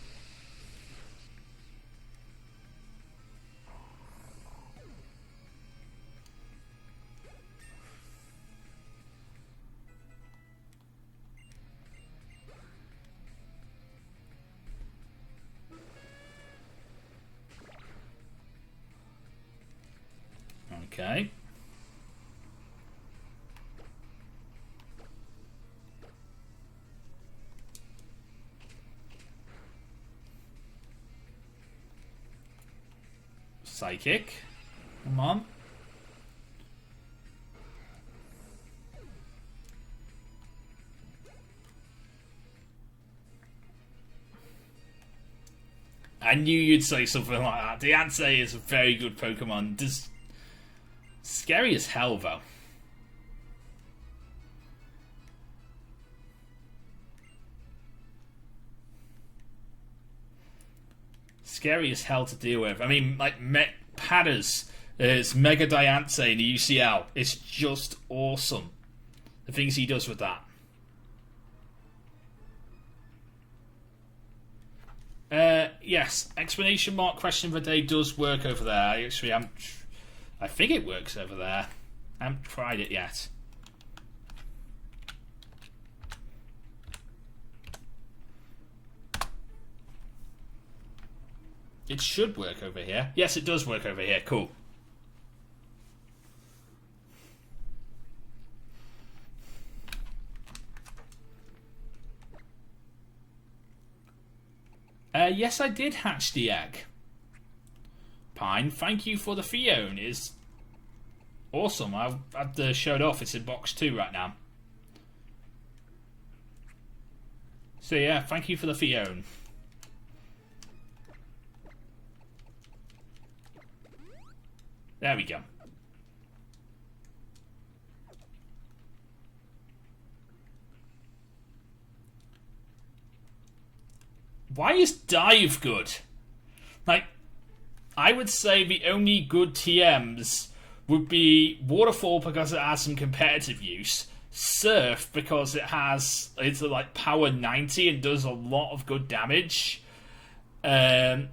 Okay. Psychic. Come on. I knew you'd say something like that. The answer is a very good Pokemon. Scary as hell, though. Scary as hell to deal with. I mean, like, Padders is Mega Diancie in the UCL. It's just awesome. The things he does with that. Yes, exclamation mark question of the day does work over there. I think it works over there. I haven't tried it yet. It should work over here. Yes, it does work over here. Cool. Yes, I did hatch the egg. Pine, thank you for the Fione. It's awesome. I've showed off. It's in box 2 right now. So yeah, thank you for the Fione. There we go. Why is Dive good? Like, I would say the only good TMs would be Waterfall because it has some competitive use, Surf because it's like power 90 and does a lot of good damage, and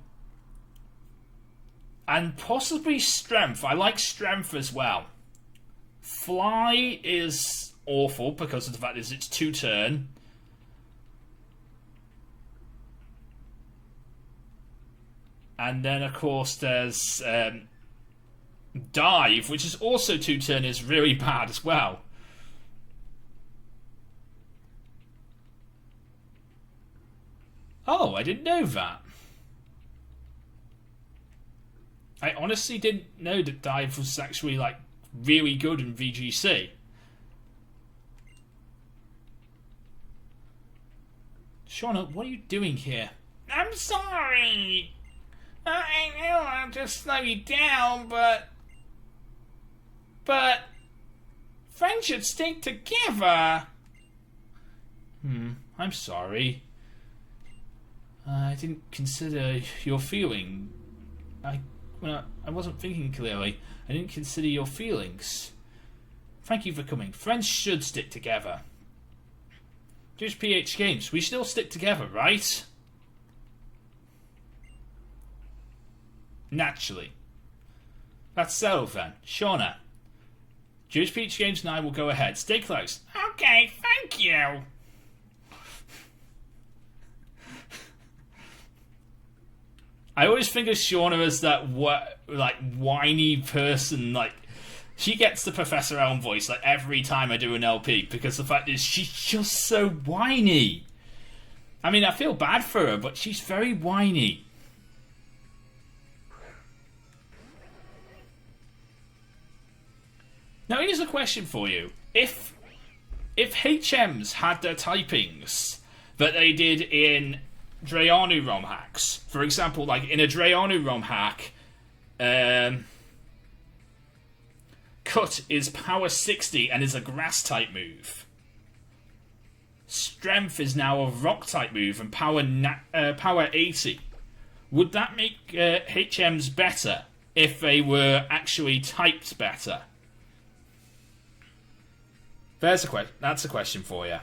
possibly Strength. I like Strength as well. Fly is awful because of the fact that it's 2-turn. And then, of course, there's Dive, which is also 2-turn, is really bad as well. Oh, I didn't know that. I honestly didn't know that Dive was actually, like, really good in VGC. Shauna, what are you doing here? I'm sorry. I know I'll just slow you down, but friends should stick together. I'm sorry. I didn't consider your feeling. I wasn't thinking clearly. I didn't consider your feelings. Thank you for coming. Friends should stick together. JoesphGames, we still stick together, right? Naturally. That's settled then. Shauna, JoesphGames and I will go ahead. Stay close. Okay, thank you. I always think of Shauna as that whiny person. Like, she gets the Professor Elm voice like every time I do an LP, because the fact is she's just so whiny. I mean, I feel bad for her, but she's very whiny. Now, here's a question for you. If HMs had their typings that they did in Drayanu ROM hacks, for example, like in a Drayanu ROM hack, Cut is power 60 and is a grass type move. Strength is now a rock type move and power 80. Would that make HMs better if they were actually typed better? That's a question for you.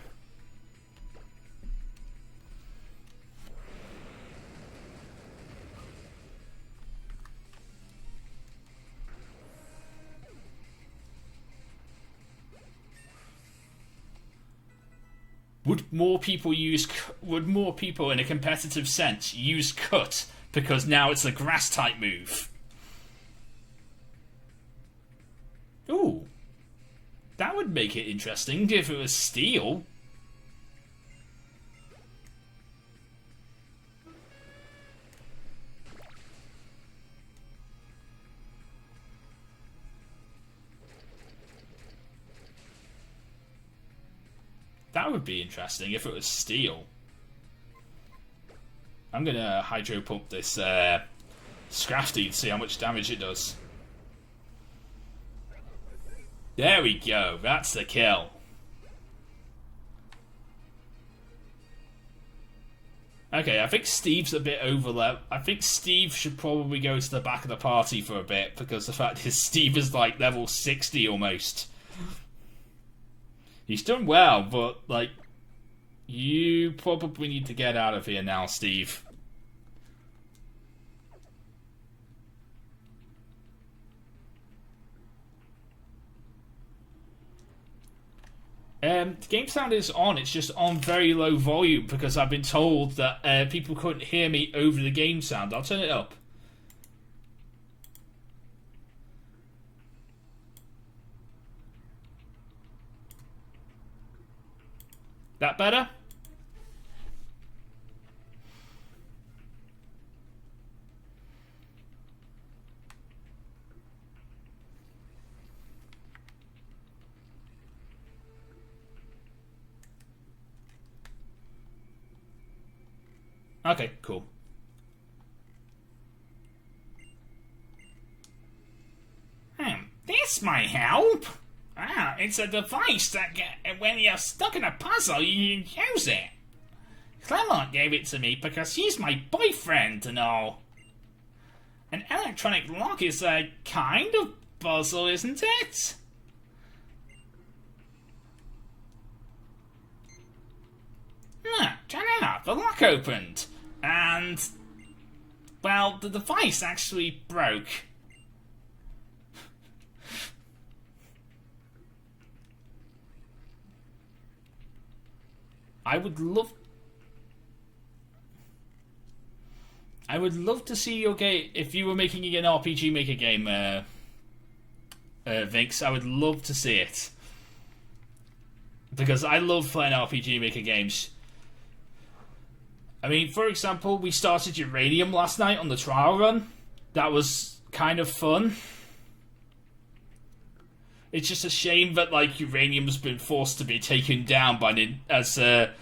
Would more people in a competitive sense use Cut because now it's a grass type move? Ooh. That would make it interesting if it was Steel. That would be interesting if it was Steel. I'm gonna Hydro Pump this Scrafty to see how much damage it does. There we go, that's the kill. Okay, I think Steve's a bit overleveled. I think Steve should probably go to the back of the party for a bit, because the fact is Steve is like level 60 almost. He's done well, but like, you probably need to get out of here now, Steve. The game sound is on, it's just on very low volume because I've been told that people couldn't hear me over the game sound. I'll turn it up. That better? Okay, cool. This might help. It's a device that when you're stuck in a puzzle, you can use it. Clement gave it to me because he's my boyfriend and all. An electronic lock is a kind of puzzle, isn't it? Turn it up, the lock opened. And, well, the device actually broke. I would love to see your game if you were making an RPG Maker game, Vinx. I would love to see it because I love playing RPG Maker games. I mean, for example, we started uranium last night on the trial run. That was kind of fun. It's just a shame that like uranium's been forced to be taken down by Nintendo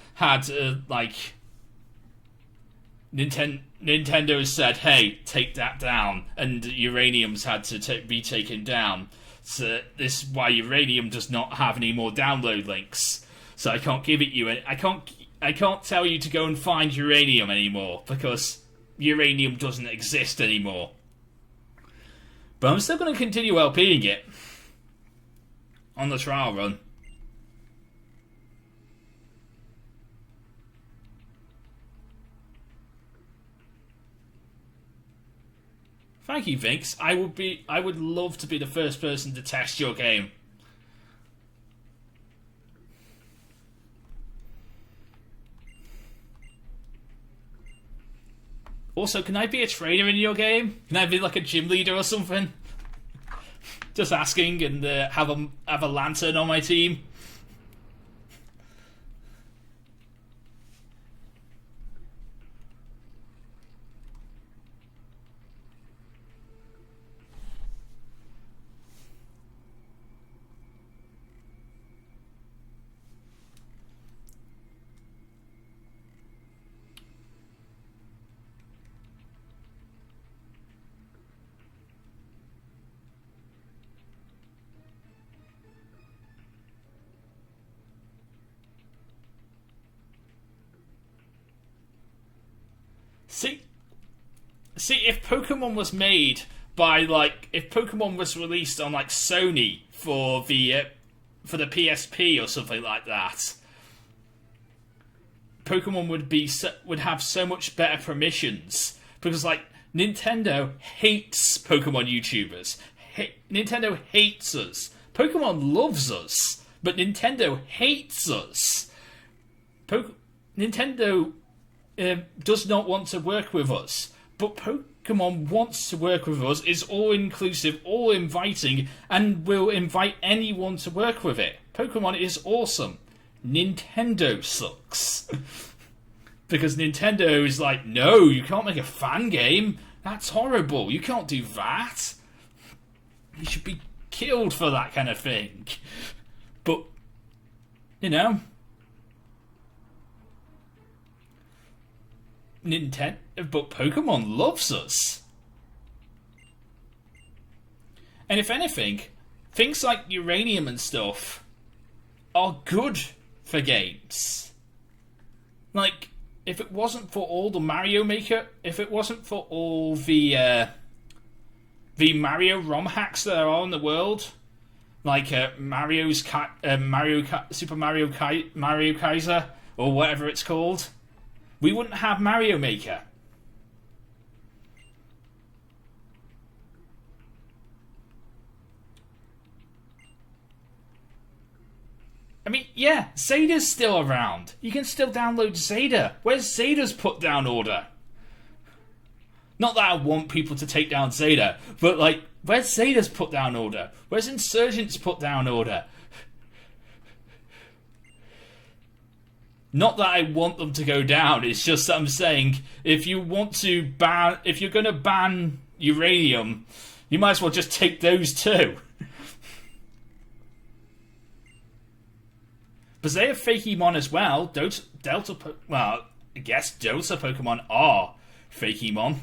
said, "Hey, take that down," and uranium's had to be taken down. So this is why uranium does not have any more download links. So I can't give it you. I can't tell you to go and find uranium anymore because uranium doesn't exist anymore. But I'm still going to continue LPing it on the trial run. Thank you, Vinx. I would love to be the first person to test your game. Also, can I be a trainer in your game? Can I be like a gym leader or something? Just asking, and have a Lanturn on my team. See, if Pokemon was made by if Pokemon was released on Sony for the PSP or something like that, Pokemon would have so much better permissions because Nintendo hates Pokemon YouTubers. Nintendo hates us. Pokemon loves us, but Nintendo hates us. Nintendo does not want to work with us, but Pokemon wants to work with us, is all-inclusive, all-inviting, and will invite anyone to work with it. Pokemon is awesome. Nintendo sucks. Because Nintendo is like, no, you can't make a fan game. That's horrible. You can't do that. You should be killed for that kind of thing. But, you know... But Pokemon loves us. And if anything, things like uranium and stuff are good for games. If it wasn't for all the Mario Maker, if it wasn't for all the Mario ROM hacks that are in the world, Super Mario Kaiser, or whatever it's called, we wouldn't have Mario Maker. I mean, yeah, Zeta's still around. You can still download Zeta. Where's Zeta's put down order? Not that I want people to take down Zeta, but where's Zeta's put down order? Where's Insurgent's put down order? Not that I want them to go down, it's just that I'm saying, if you're going to ban uranium, you might as well just take those too. But they have Fakemon as well. I guess Delta Pokemon are Fakemon.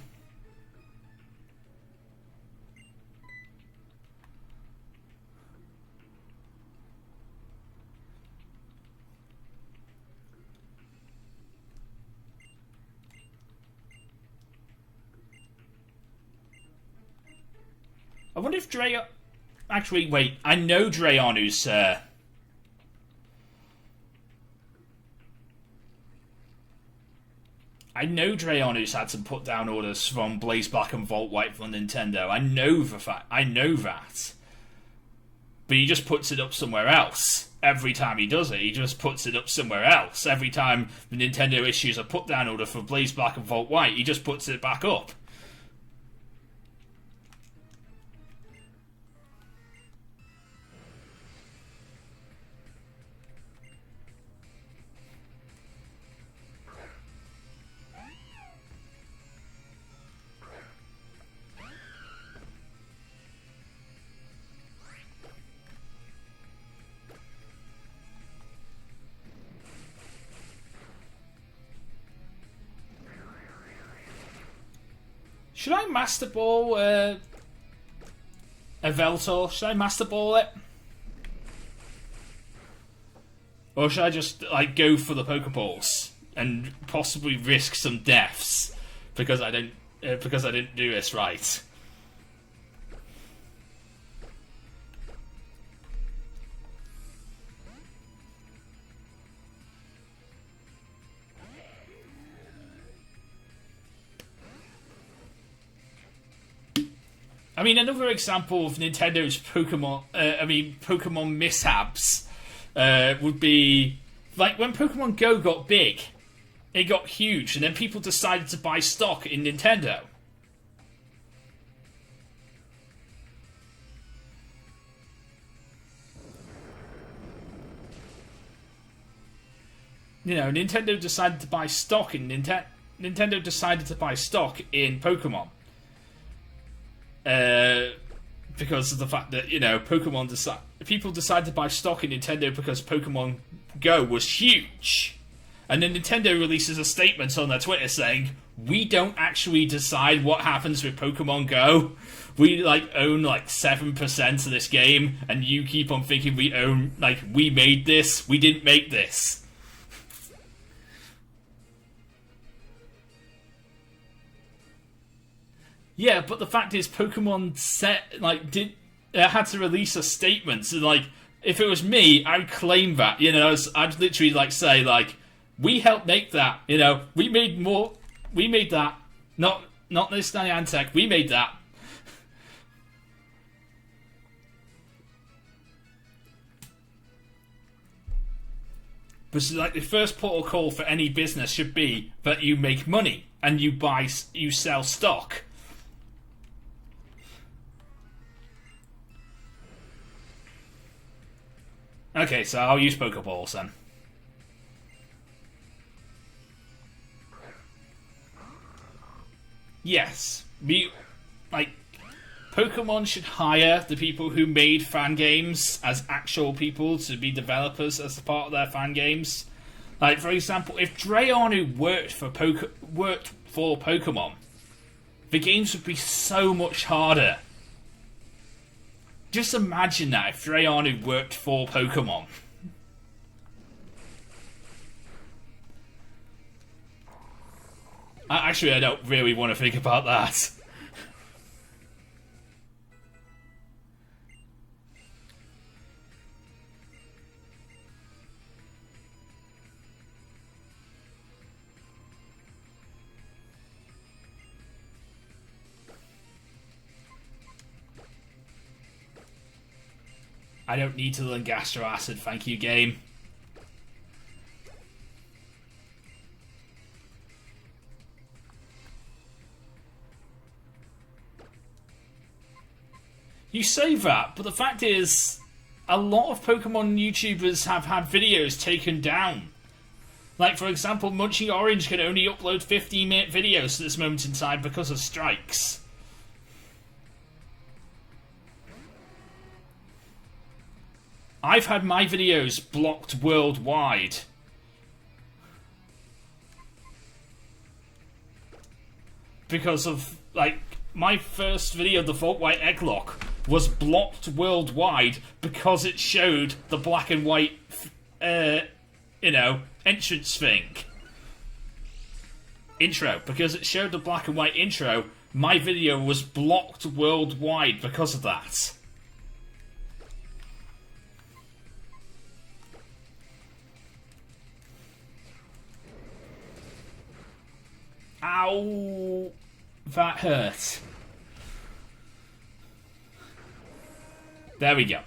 I wonder if actually, wait, I know Drayanu's, I know Drayanu's had some put down orders from Blaze Black and Volt White from Nintendo. I know that. But he just puts it up somewhere else. Every time he does it, he just puts it up somewhere else. Every time the Nintendo issues a put down order for Blaze Black and Volt White, he just puts it back up. Should I Master Ball Yveltal? Should I Master Ball it? Or should I just like go for the Pokeballs and possibly risk some deaths because I didn't do this right? I mean, another example of Nintendo's Pokemon mishaps would be like when Pokemon Go got big, it got huge, and then people decided to buy stock in Nintendo. You know, Nintendo decided to buy stock in Nintendo decided to buy stock in Pokemon. Because of the fact that, you know, people decided to buy stock in Nintendo because Pokemon Go was huge. And then Nintendo releases a statement on their Twitter saying, we don't actually decide what happens with Pokemon Go. We, like, own, like, 7% of this game, and you keep on thinking we own, like, we made this. We didn't make this. Yeah, but the fact is, Pokemon had to release a statement. So, like, if it was me, I'd claim that. You know, I'd literally like say, like, we helped make that. You know, we made that. Not this Niantic. We made that. But so, like, the first protocol for any business should be that you make money and you sell stock. Okay, so I'll use Pokeballs then. Yes, Pokemon should hire the people who made fan games as actual people to be developers as a part of their fan games. Like, for example, if Drayonu worked for Pokemon, the games would be so much harder. Just imagine that if Drayonu worked for Pokemon. Actually, I don't really want to think about that. I don't need to learn Gastro Acid, thank you, game. You say that, but the fact is, a lot of Pokemon YouTubers have had videos taken down. Like, for example, Munching Orange can only upload 15-minute videos at this moment in time because of strikes. I've had my videos blocked worldwide. Because of, like, my first video, the Vault White Egglock, was blocked worldwide because it showed the black and white, entrance thing. Intro. Because it showed the black and white intro, my video was blocked worldwide because of that. Ow! That hurt. There we go.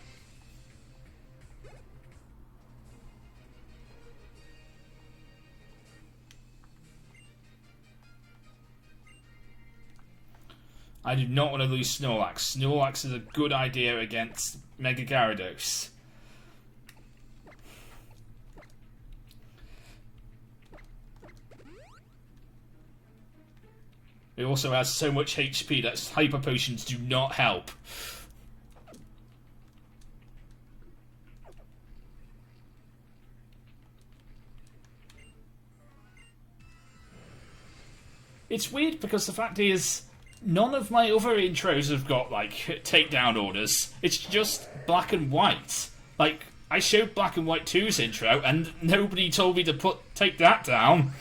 I do not want to lose Snorlax. Snorlax is a good idea against Mega Gyarados. It also has so much HP that Hyper Potions do not help. It's weird because the fact is, none of my other intros have got, like, takedown orders. It's just black and white. Like, I showed Black and White 2's intro, and nobody told me to take that down.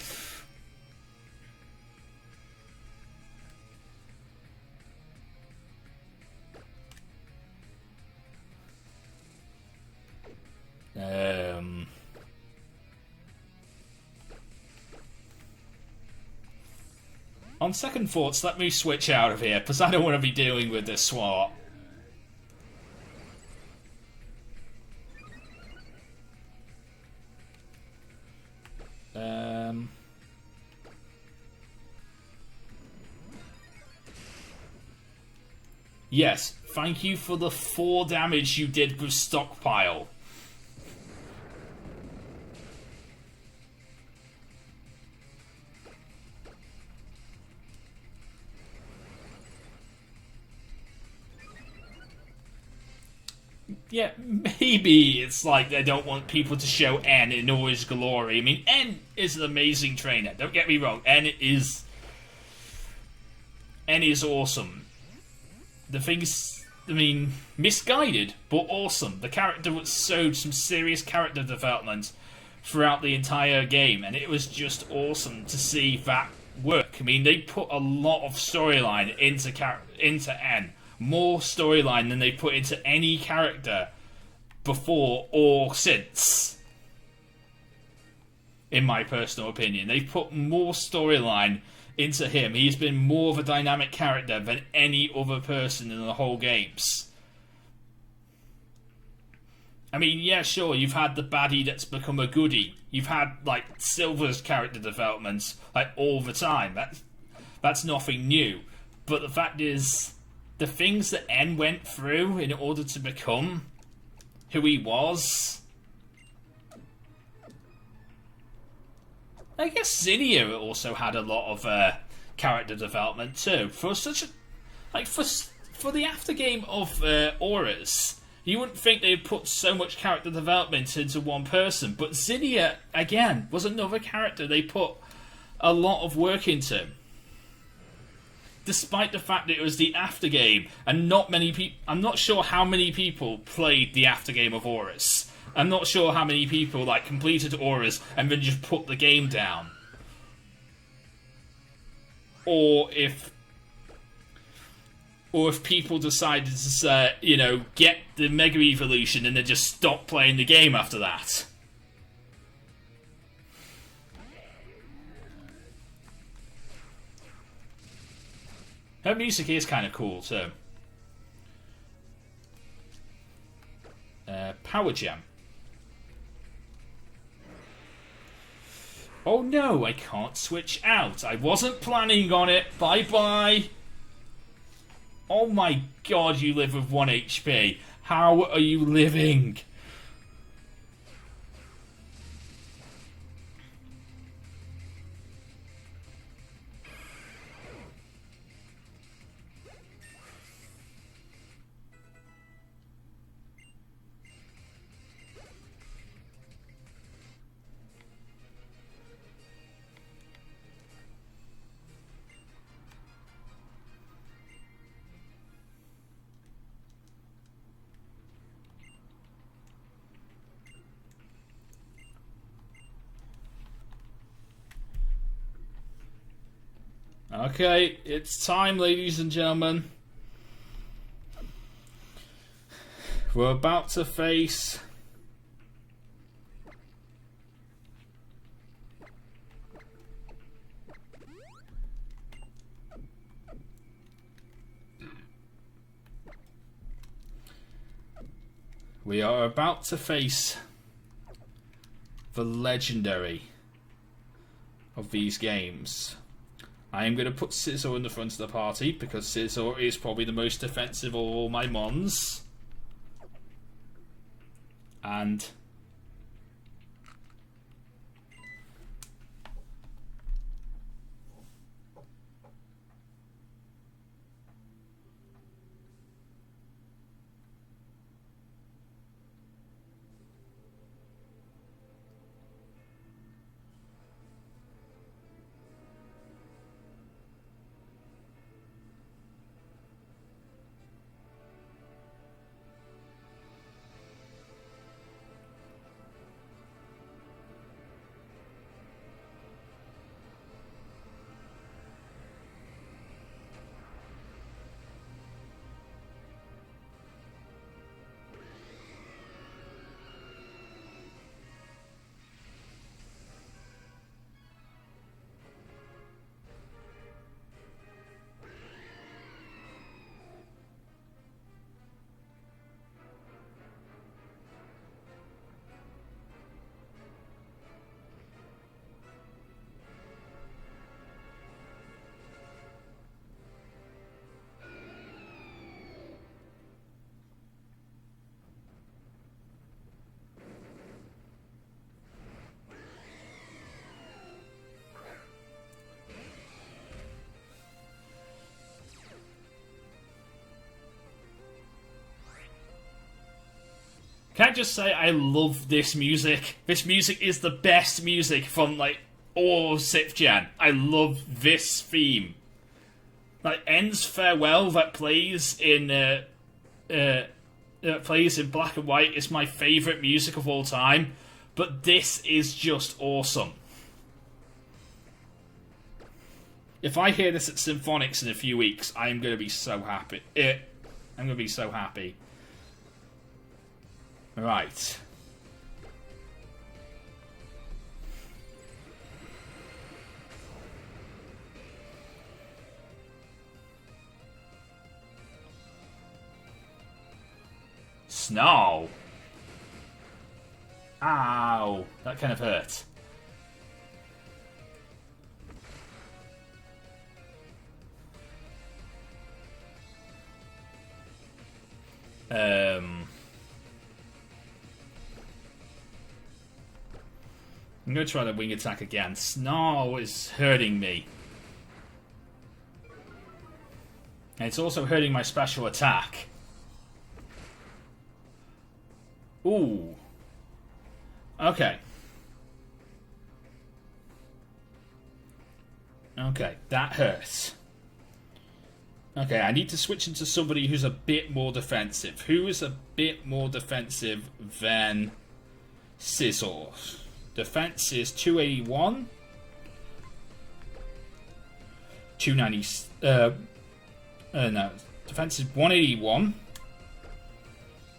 On second thoughts, let me switch out of here, because I don't want to be dealing with this swap. Yes, thank you for the 4 damage you did with Stockpile. Yeah, maybe it's like they don't want people to show N in all his glory. I mean, N is an amazing trainer. Don't get me wrong. N is awesome. The thing's, I mean, misguided, but awesome. The character showed some serious character development throughout the entire game, and it was just awesome to see that work. I mean, they put a lot of storyline into N. More storyline than they put into any character before or since. In my personal opinion, they've put more storyline into him. He's been more of a dynamic character than any other person in the whole games. I mean, yeah, sure, you've had the baddie that's become a goodie. You've had, like, Silver's character developments, like, all the time. That's nothing new. But the fact is, the things that N went through in order to become who he was... I guess Zinnia also had a lot of character development too. For such a, like, for the aftergame of Auras, you wouldn't think they'd put so much character development into one person, but Zinnia again was another character they put a lot of work into. Despite the fact that it was the aftergame, and not many people, I'm not sure how many people played the aftergame of Auras. I'm not sure how many people, like, completed Auras and then just put the game down. Or if people decided to, you know, get the Mega Evolution and then just stop playing the game after that. Her music is kind of cool, too. Power Gem. Oh no, I can't switch out. I wasn't planning on it. Bye-bye. Oh my god, you live with 1 HP. How are you living? Okay, it's time, ladies and gentlemen. We're about to face... We are about to face the legendary of these games. I am going to put Scizor in the front of the party because Scizor is probably the most defensive of all my mons. And Can I just say I love this music? This music is the best music from, like, all of 6th Gen. I love this theme. Like, End's Farewell that plays in black and white is my favourite music of all time. But this is just awesome. If I hear this at Symphonics in a few weeks, I'm going to be so happy. I'm going to be so happy. Right. Snarl. Ow. That kind of hurt. I'm going to try the wing attack again. Snarl is hurting me. And it's also hurting my special attack. Ooh. Okay. Okay, that hurts. Okay, I need to switch into somebody who's a bit more defensive. Who is a bit more defensive than Scizor? Defense is 281. 290. No. Defense is 181.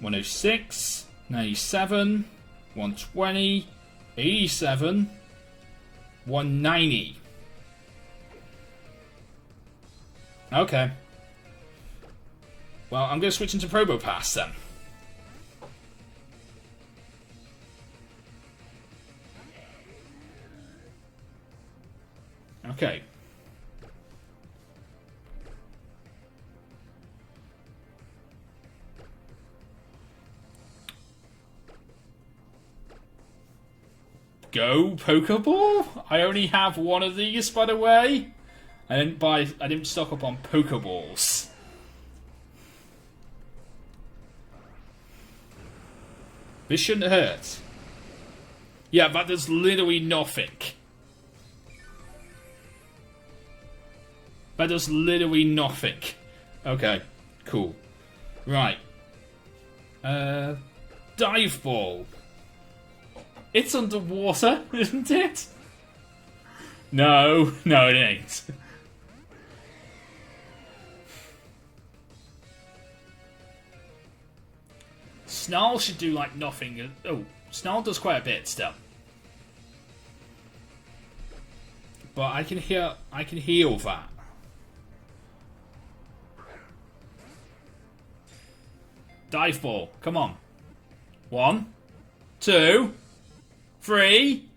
106. 97. 120. 87. 190. Okay. Well, I'm going to switch into Probopass then. Okay. Go Pokeball? I only have one of these, by the way. I didn't stock up on Pokeballs. This shouldn't hurt. Yeah, but there's literally nothing. That does literally nothing. Okay, cool. Right. Dive Ball. It's underwater, isn't it? No, no it ain't. Snarl should do like nothing. Oh, Snarl does quite a bit still. But I can heal that. Dive Ball, come on. 1, 2, 3.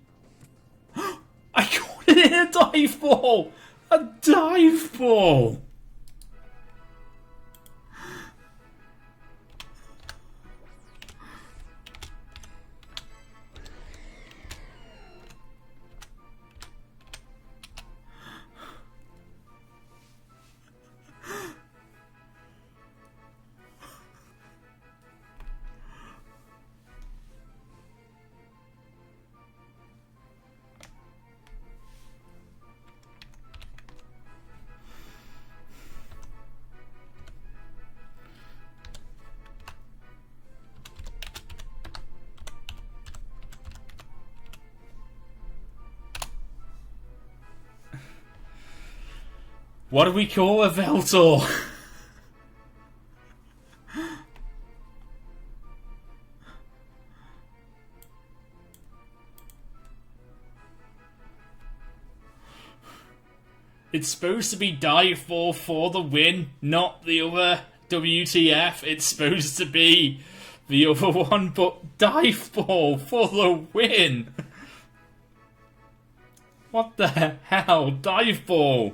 I got it in a Dive Ball! A Dive Ball! What do we call a Yveltal? It's supposed to be Dive Ball for the win, not the other WTF. It's supposed to be the other one, but Dive Ball for the win. What the hell? Dive Ball.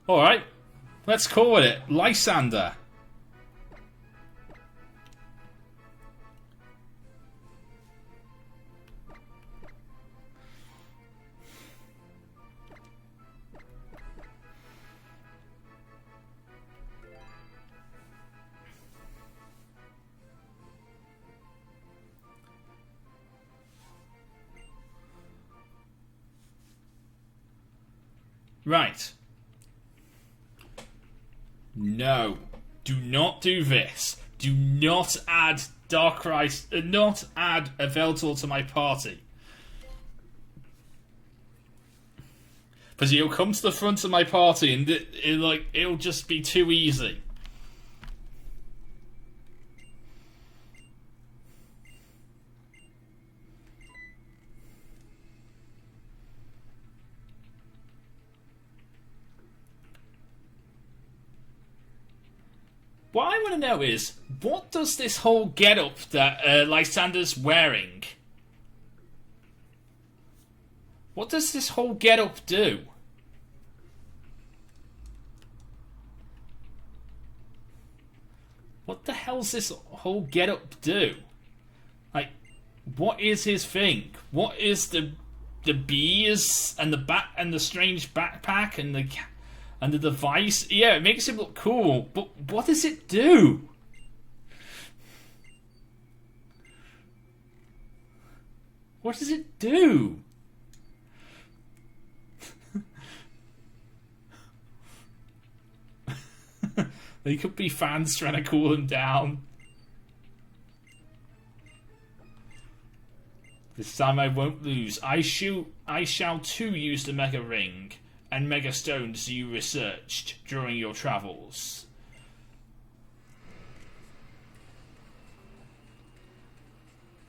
Alright, let's call it Lysander. Right. No. Do not do this. Do not add not add Yveltal to my party. Because he'll come to the front of my party and it'll just be too easy. What I want to know is, what does this whole get-up that Lysander's wearing? What does this whole get-up do? What the hell's this whole get-up do? Like, what is his thing? What is the bees and the strange backpack and the device? Yeah, it makes him look cool, but what does it do? What does it do? They could be fans trying to cool him down. This time I won't lose. I shall too use the Mega Ring and Mega Stones you researched during your travels.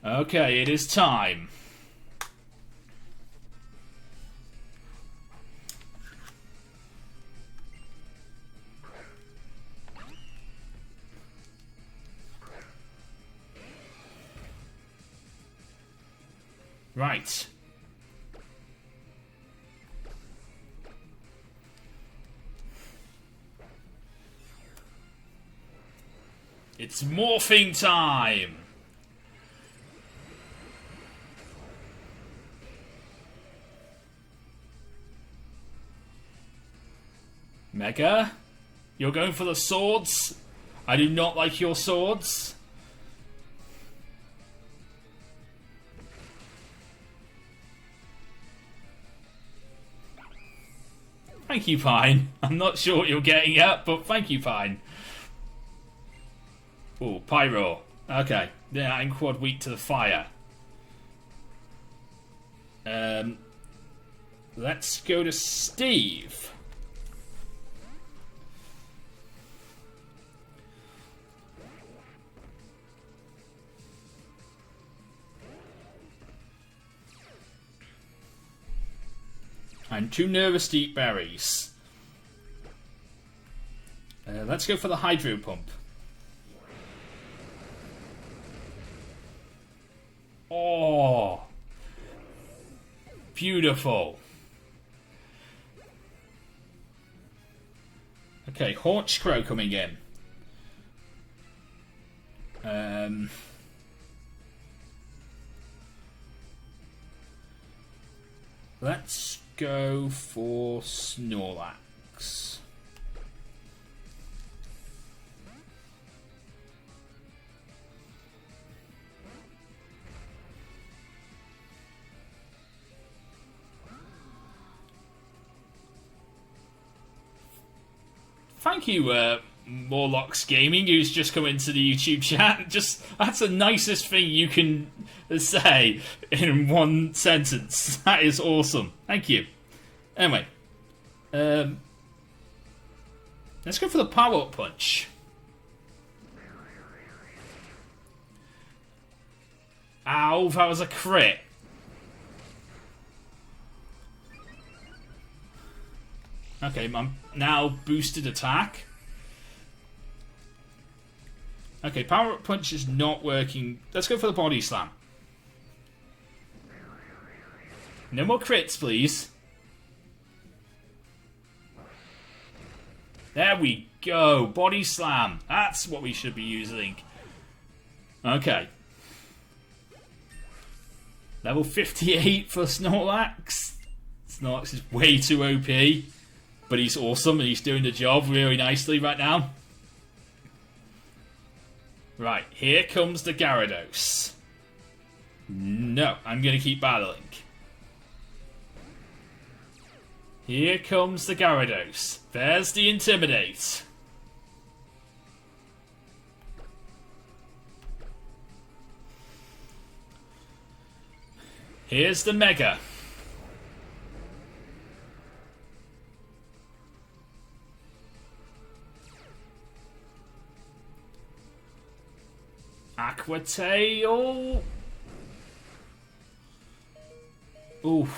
Okay, it is time. Right. It's morphing time! Mega? You're going for the swords? I do not like your swords. Thank you, Pine. I'm not sure what you're getting at, but thank you, Pine. Oh, Pyro. Okay. Yeah, I'm quad weak to the fire. Let's go to Steve. I'm too nervous to eat berries. Let's go for the Hydro Pump. Oh, beautiful. Okay, Hawch Crow coming in. Let's go for Snorlax. Thank you, Morlocks Gaming, who's just come into the YouTube chat. That's the nicest thing you can say in one sentence. That is awesome. Thank you. Anyway, let's go for the power-up punch. Ow, that was a crit. Okay, I'm now boosted attack. Okay, power-up punch is not working. Let's go for the body slam. No more crits, please. There we go. Body slam. That's what we should be using. Okay. Level 58 for Snorlax. Snorlax is way too OP. But he's awesome and he's doing the job really nicely right now. Right, here comes the Gyarados. No, I'm going to keep battling. Here comes the Gyarados. There's the Intimidate. Here's the Mega. Aqua Tail. Ooh.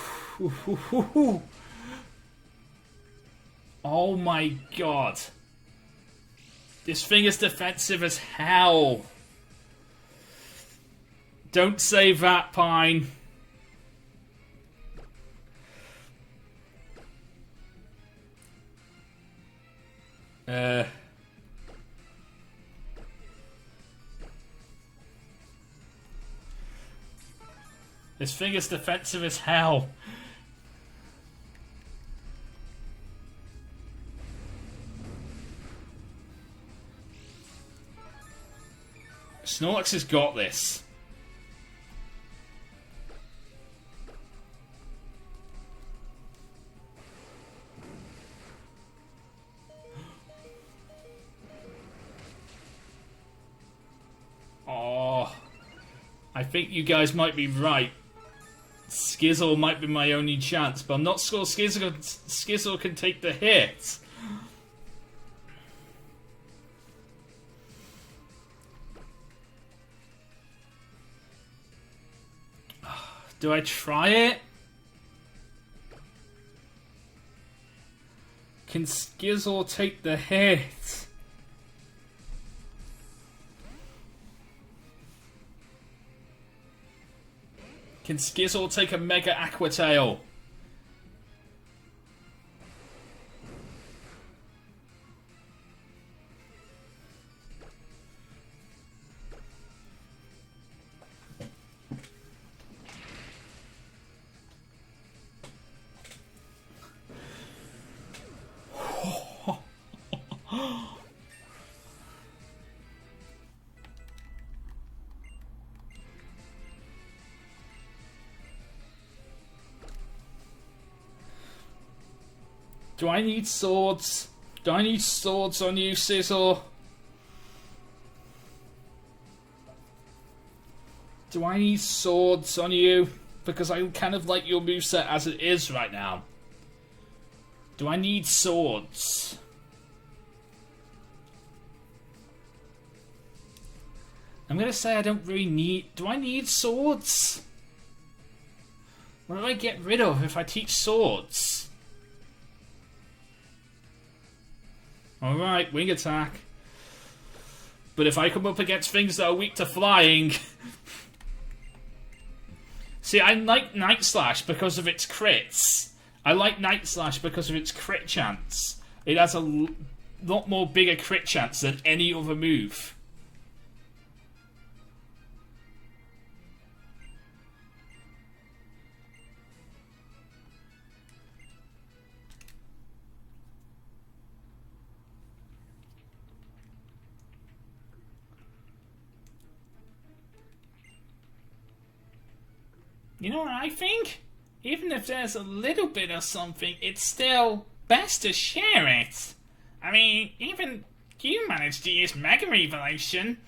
Oh my god. This thing is defensive as hell. Don't say that, Pine. This thing is defensive as hell. Snorlax has got this. Oh, I think you guys might be right. Skizzle might be my only chance, but I'm not sure Skizzle can take the hit. Do I try it? Can Skizzle take the hit? Can Skizzle take a Mega Aqua Tail? Do I need swords? Do I need swords on you, Sizzle? Do I need swords on you? Because I kind of like your moveset as it is right now. Do I need swords? I'm gonna say I don't really need... Do I need swords? What do I get rid of if I teach swords? Alright, wing attack. But if I come up against things that are weak to flying... See, I like Night Slash because of its crits. I like Night Slash because of its crit chance. It has a lot more bigger crit chance than any other move. You know what I think? Even if there's a little bit of something, it's still best to share it. I mean, even you managed to use Mega Evolution.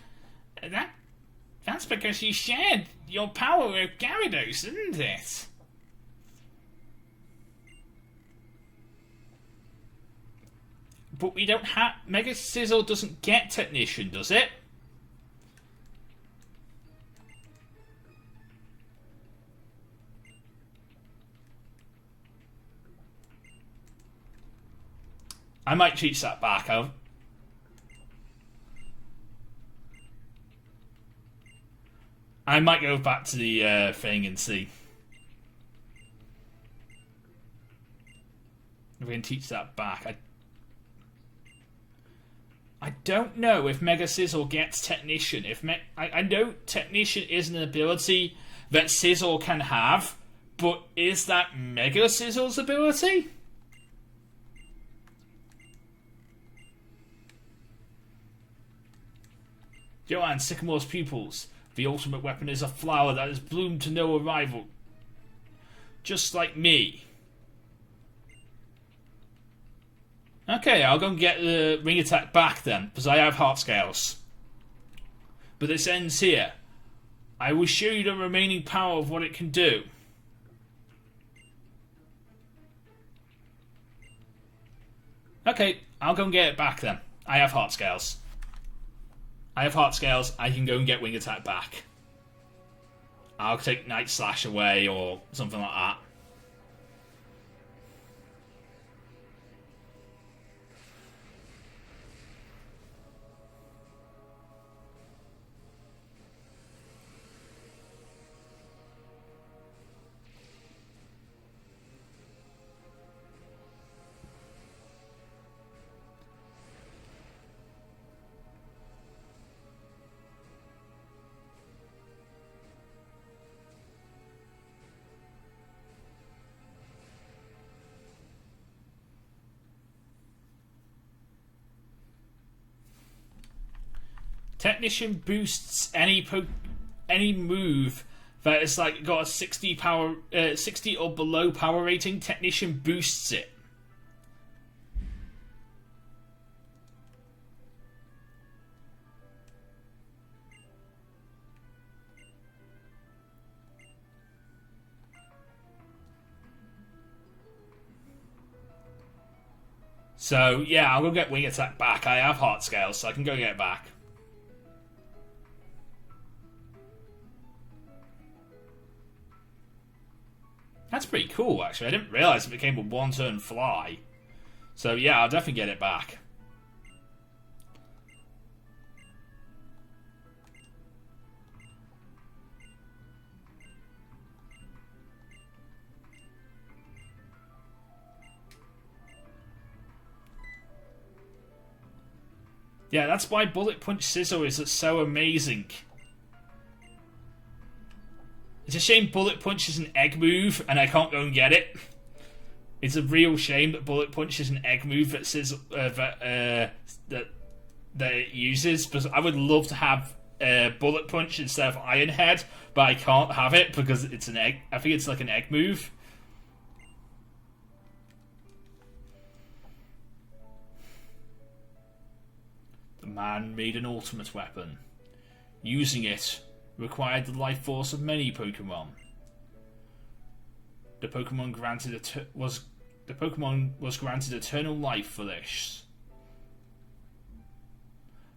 That's because you shared your power with Gyarados, isn't it? But we don't have... Mega Sizzle doesn't get Technician, does it? I might teach that back. I might go back to the thing and see if we can teach that back. I don't know if Mega Sizzle gets Technician. I know Technician is an ability that Sizzle can have, but is that Mega Sizzle's ability? Joanne, Sycamore's pupils. The ultimate weapon is a flower that has bloomed to no arrival. Just like me. Okay, I'll go and get the wing attack back then, because I have heart scales. But this ends here. I will show you the remaining power of what it can do. Okay, I'll go and get it back then. I have heart scales. I can go and get wing attack back. I'll take Night Slash away or something like that. Technician boosts any move that is like got a 60 power, 60 or below power rating. Technician boosts it. So yeah, I'll go get wing attack back. I have heart scales, so I can go get it back. That's pretty cool, actually. I didn't realise it became a one-turn fly. So yeah, I'll definitely get it back. Yeah, that's why Bullet Punch Scissor is so amazing. It's a shame Bullet Punch is an egg move and I can't go and get it. It's a real shame that Bullet Punch is an egg move that that it uses. Because I would love to have Bullet Punch instead of Iron Head, but I can't have it because it's an egg. I think it's like an egg move. The man made an ultimate weapon. Using it required the life force of many Pokemon. The Pokemon was granted eternal life for this.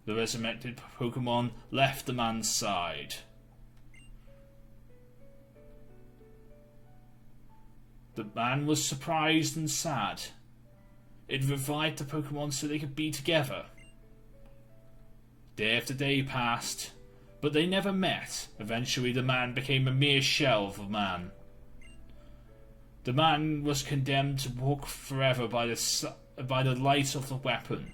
The resurrected Pokemon left the man's side. The man was surprised and sad. It revived the Pokemon so they could be together. Day after day passed, but they never met. Eventually the man became a mere shell of a man. The man was condemned to walk forever by the light of the weapon.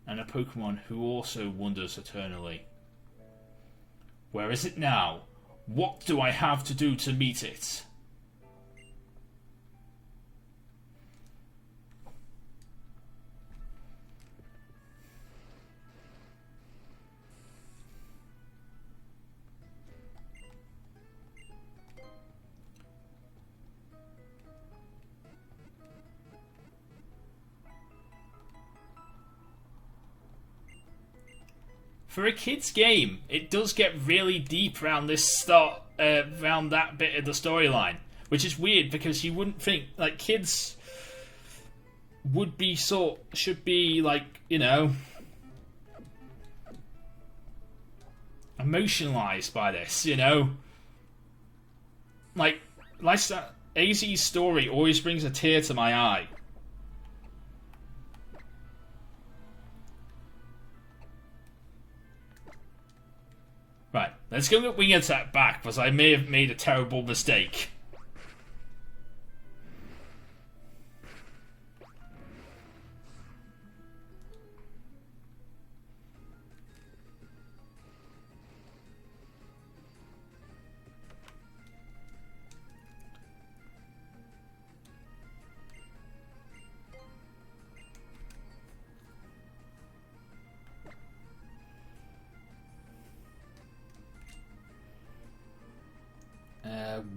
And a Pokemon who also wanders eternally. Where is it now? What do I have to do to meet it? For a kid's game, it does get really deep around around that bit of the storyline, which is weird because you wouldn't think like kids should be like, you know, emotionalized by this, you know, like AZ's story always brings a tear to my eye. Right, let's go get Wing Attack back, because I may have made a terrible mistake.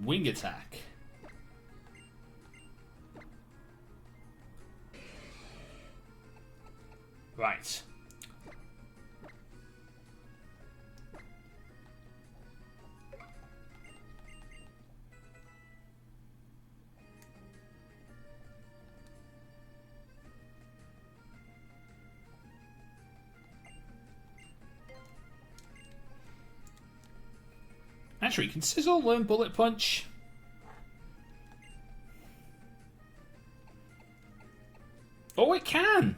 Wing Attack. Right. Actually, can Sizzle learn Bullet Punch? Oh, it can!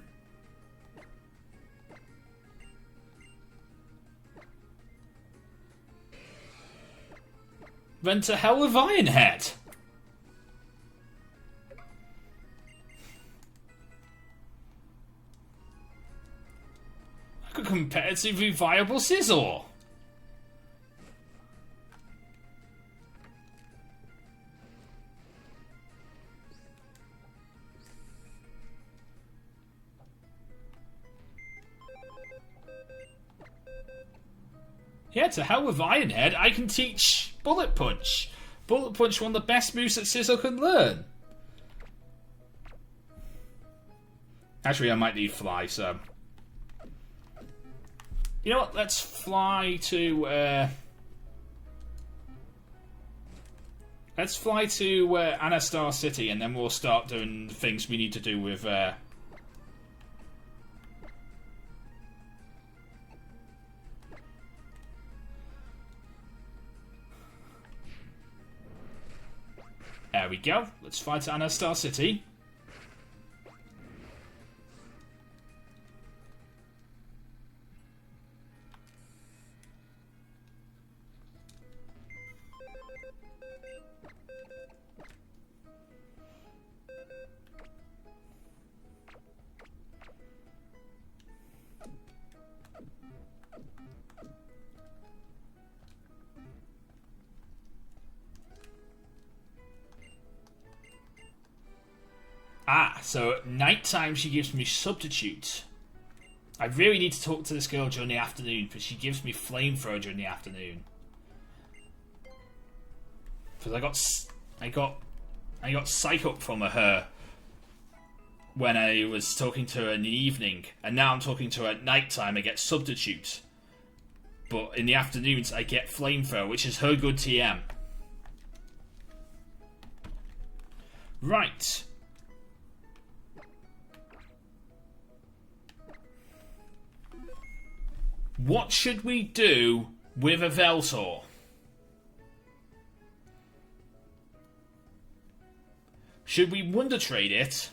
Then to hell with Ironhead! Like a competitively viable Sizzle! Yeah, to hell with Ironhead, I can teach Bullet Punch. Bullet Punch, one of the best moves that Sizzle can learn. Actually, I might need Fly, so... You know what, let's fly to... Let's fly to Anastar City, and then we'll start doing the things we need to do with... There we go. Let's fly to Anastar City. Ah, so at night time she gives me Substitute. I really need to talk to this girl during the afternoon because she gives me Flamethrower during the afternoon. Because I got Psych Up from her when I was talking to her in the evening, and now I'm talking to her at night time. I get Substitute, but in the afternoons I get Flamethrower, which is her good TM. Right. What should we do with a Yveltal? Should we wonder trade it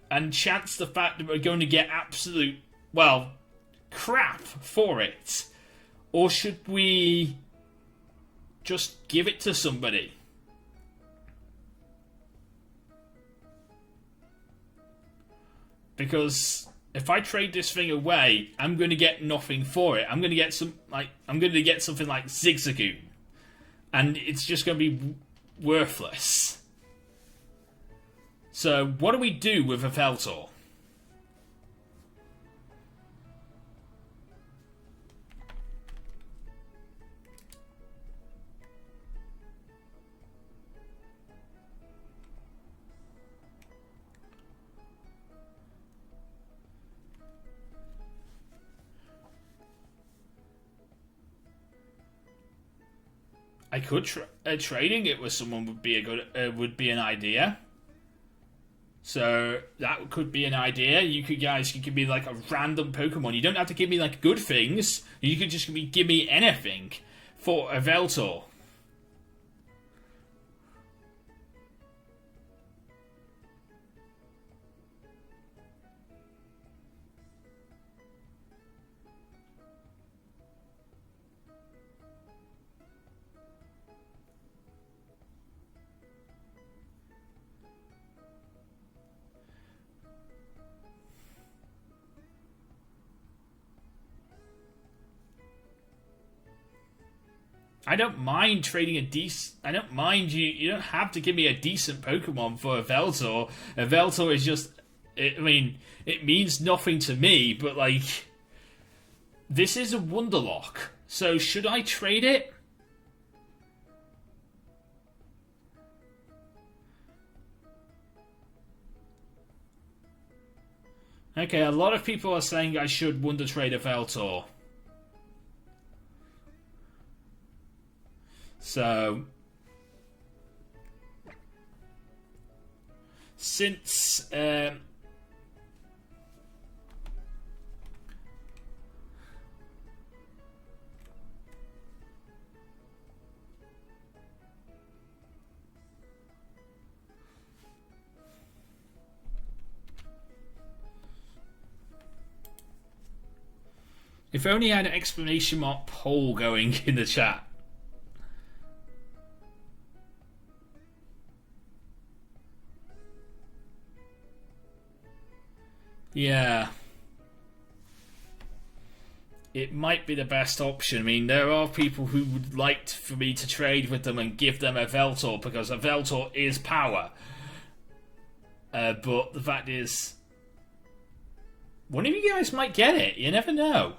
and chance the fact that we're going to get absolute, well, crap for it? Or should we just give it to somebody? Because if I trade this thing away, I'm going to get nothing for it. I'm going to get something like Zigzagoon, and it's just going to be worthless. So, what do we do with a Yveltal? I could trading it with someone would be an idea. So that could be an idea. You guys could give me like a random Pokemon. You don't have to give me like good things. You could just give me anything for a Yveltal. I don't mind trading a decent... I don't mind you... You don't have to give me a decent Pokemon for a Yveltal. A Yveltal is just... I mean, it means nothing to me, but, like... This is a Wonderlocke. So, should I trade it? Okay, a lot of people are saying I should wonder trade a Yveltal. So, since if only I had an exclamation mark poll going in the chat. Yeah. It might be the best option. I mean, there are people who would like for me to trade with them and give them a Yveltal, because a Yveltal is power. But the fact is, one of you guys might get it. You never know.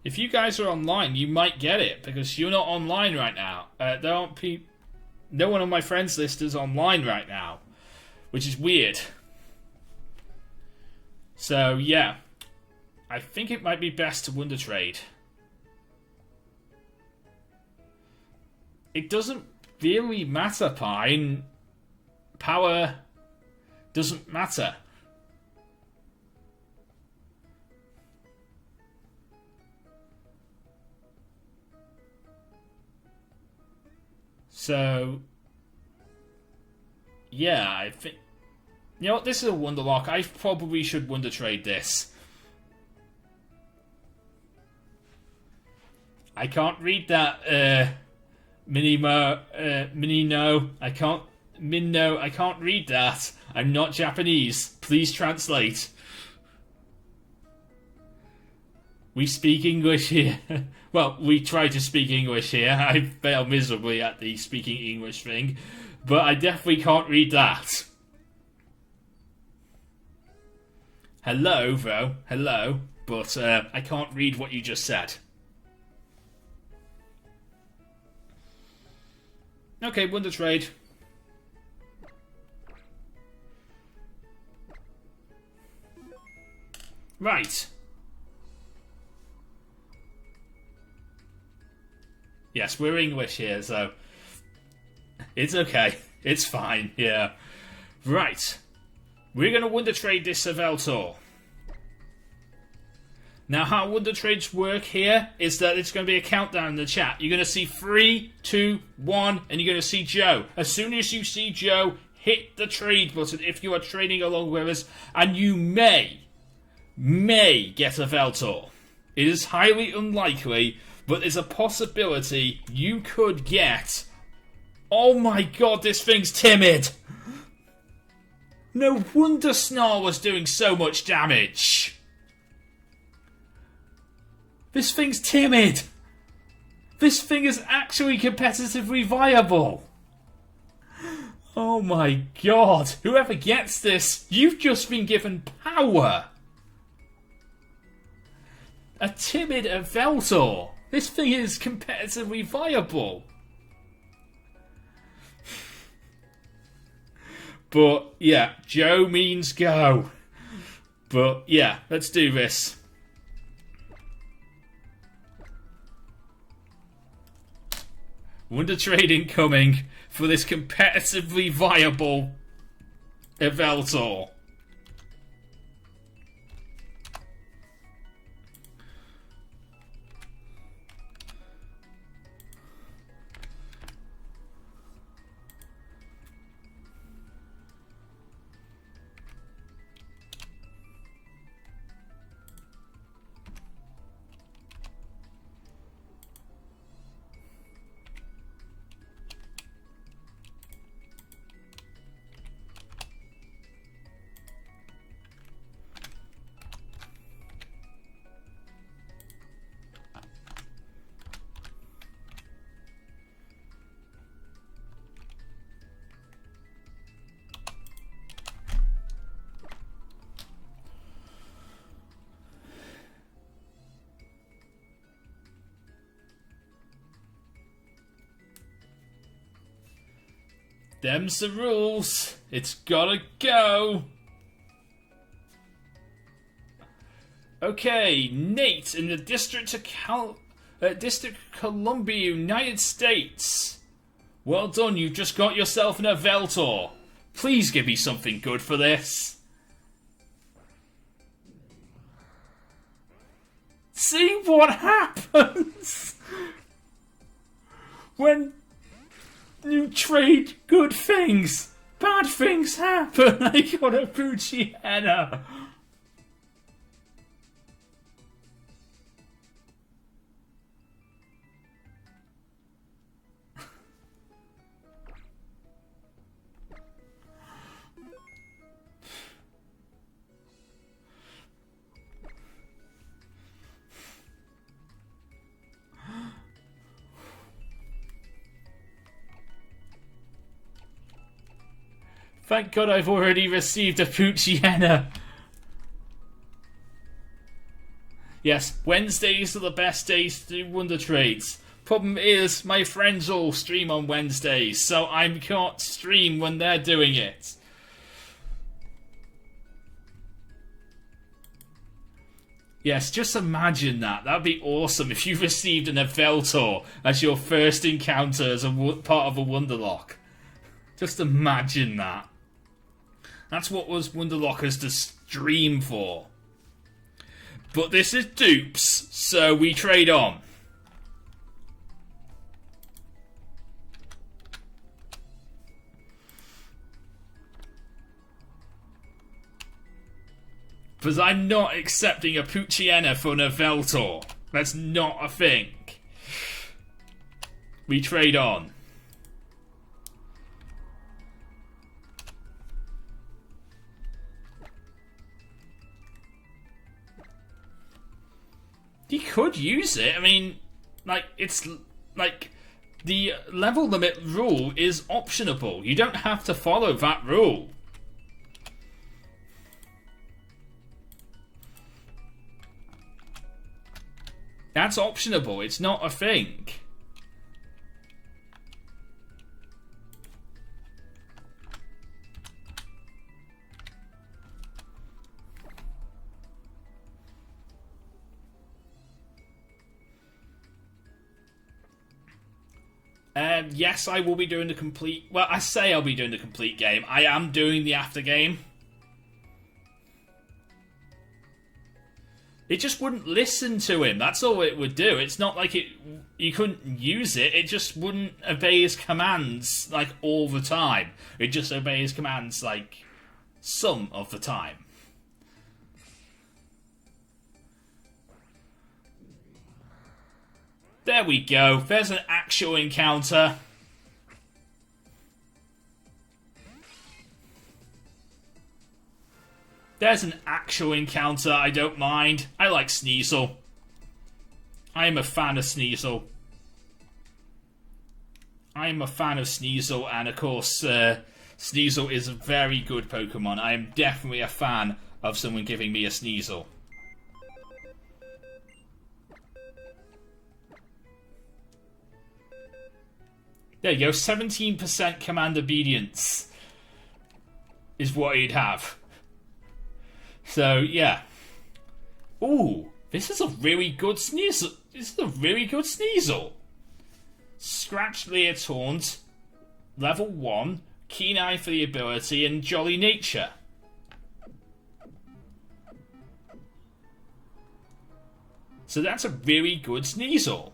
If you guys are online, you might get it, because you're not online right now. There aren't no one on my friends list is online right now, which is weird. So yeah, I think it might be best to wonder trade. It doesn't really matter, Pine. Power doesn't matter. So, yeah, I think... You know what, this is a Wonderlocke. I probably should wonder trade this. I can't read that, Minino. I can't... Minno, I can't read that. I'm not Japanese. Please translate. We speak English here. Well, we try to speak English here. I fail miserably at the speaking English thing. But I definitely can't read that. Hello, though. Hello. But I can't read what you just said. Okay, wonder trade. Right. Yes, we're English here, so it's okay. It's fine, yeah. Right. We're going to wonder trade this Yveltal. Now, how wonder trades work here is that it's going to be a countdown in the chat. You're going to see 3, 2, 1, and you're going to see Joe. As soon as you see Joe, hit the trade button if you are trading along with us, and you may get a Yveltal. It is highly unlikely, but there's a possibility you could get... Oh my god, this thing's timid! No wonder Snarl was doing so much damage! This thing's timid! This thing is actually competitively viable! Oh my god, whoever gets this, you've just been given power! A timid Yveltal! This thing is competitively viable. But, yeah, Joe means go. But, yeah, let's do this. Wonder trading coming for this competitively viable Yveltal. Them's the rules. It's gotta go. Okay, Nate in the District of Columbia, United States. Well done, you've just got yourself an Yveltal. Please give me something good for this. See what happens when you trade good things. Bad things happen. I got a Poochyena. Thank God I've already received a Poochyena. Yes, Wednesdays are the best days to do Wonder Trades. Problem is, my friends all stream on Wednesdays, so I can't stream when they're doing it. Yes, just imagine that. That'd be awesome if you received an Yveltal as your first encounter as a part of a Wonderlocke. Just imagine that. That's what was Wonderlockers to stream for. But this is dupes, so we trade on. Because I'm not accepting a Poochyena for an Yveltal. That's not a thing. We trade on. He could use it. I mean, like, it's like the level limit rule is optionable. You don't have to follow that rule. That's optionable. It's not a thing. Yes, I will be doing the complete... Well, I say I'll be doing the complete game. I am doing the after game. It just wouldn't listen to him. That's all it would do. It's not like you couldn't use it. It just wouldn't obey his commands, like, all the time. It'd just obey his commands, like, some of the time. There we go. There's an actual encounter. There's an actual encounter. I don't mind. I like Sneasel. I am a fan of Sneasel. I am a fan of Sneasel, and of course, Sneasel is a very good Pokemon. I am definitely a fan of someone giving me a Sneasel. There you go, 17% command obedience is what you'd have. So, yeah. Ooh, this is a really good Sneasel. This is a really good Sneasel. Scratch Leer Taunt, level 1, Keen Eye for the ability, and Jolly Nature. So that's a really good Sneasel.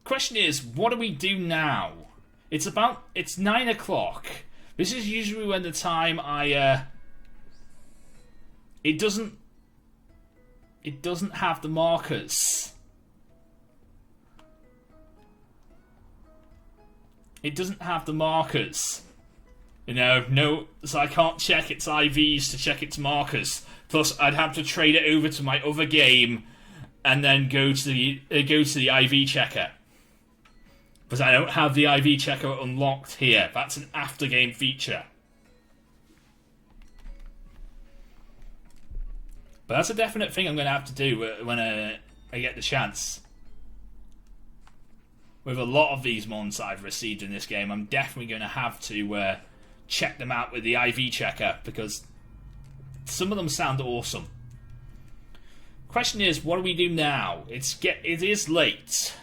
Question is, what do we do now? It's 9 o'clock. This is usually when the time it doesn't have the markers. It doesn't have the markers. You know, no, so I can't check its IVs to check its markers. Plus, I'd have to trade it over to my other game and then go to the IV checker. Because I don't have the IV checker unlocked here. That's an after-game feature. But that's a definite thing I'm going to have to do when I get the chance. with a lot of these mons I've received in this game, I'm definitely going to have to check them out with the IV checker, because some of them sound awesome. Question is, what do we do now? It is late.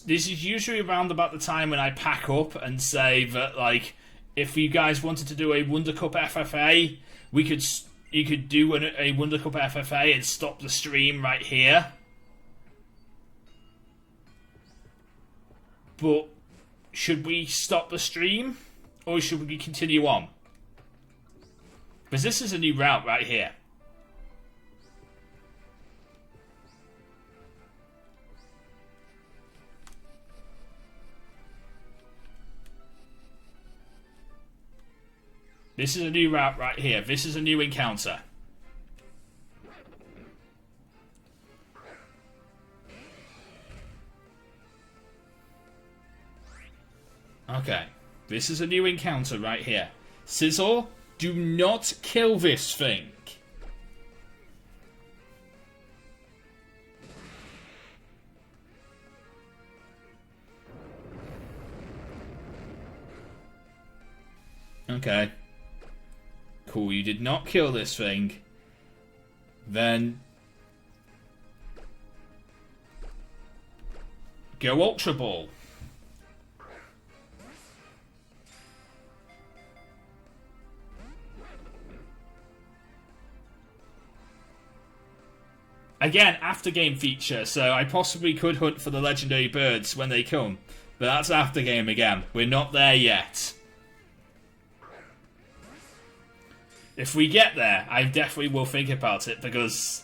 This is usually around about the time when I pack up and say that, like, if you guys wanted to do a Wonder Cup FFA, you could do a Wonder Cup FFA and stop the stream right here. But should we stop the stream, or should we continue on? Because this is a new route right here. This is a new route right here. This is a new encounter. Okay. This is a new encounter right here. Sizzle, do not kill this thing. Okay. Cool, you did not kill this thing. Then go Ultra Ball. Again, after game feature, so I possibly could hunt for the legendary birds when they come. But that's after game again. We're not there yet. If we get there, I definitely will think about it, because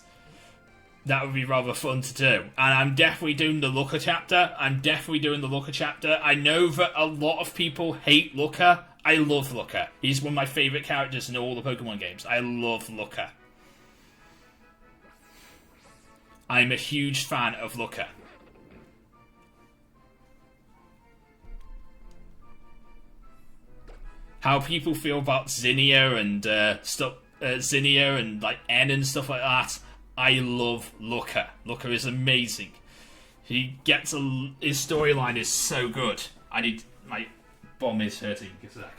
that would be rather fun to do. And I'm definitely doing the Looker chapter. I know that a lot of people hate Looker. I love Looker. He's one of my favourite characters in all the Pokemon games. I love Looker. I'm a huge fan of Looker. How people feel about Zinnia and Zinnia and like N and stuff like that. I love Looker. Looker is amazing. His storyline is so good. My bomb is hurting. Give a sec.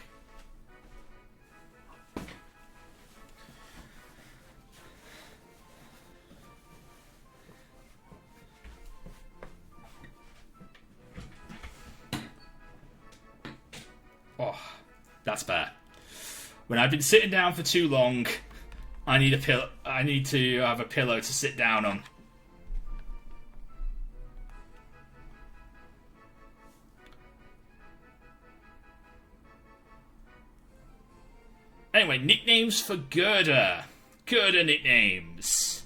Oh, that's bad. When I've been sitting down for too long, I need a pillow. I need to have a pillow to sit down on. Anyway, nicknames for Gerda. Gerda nicknames.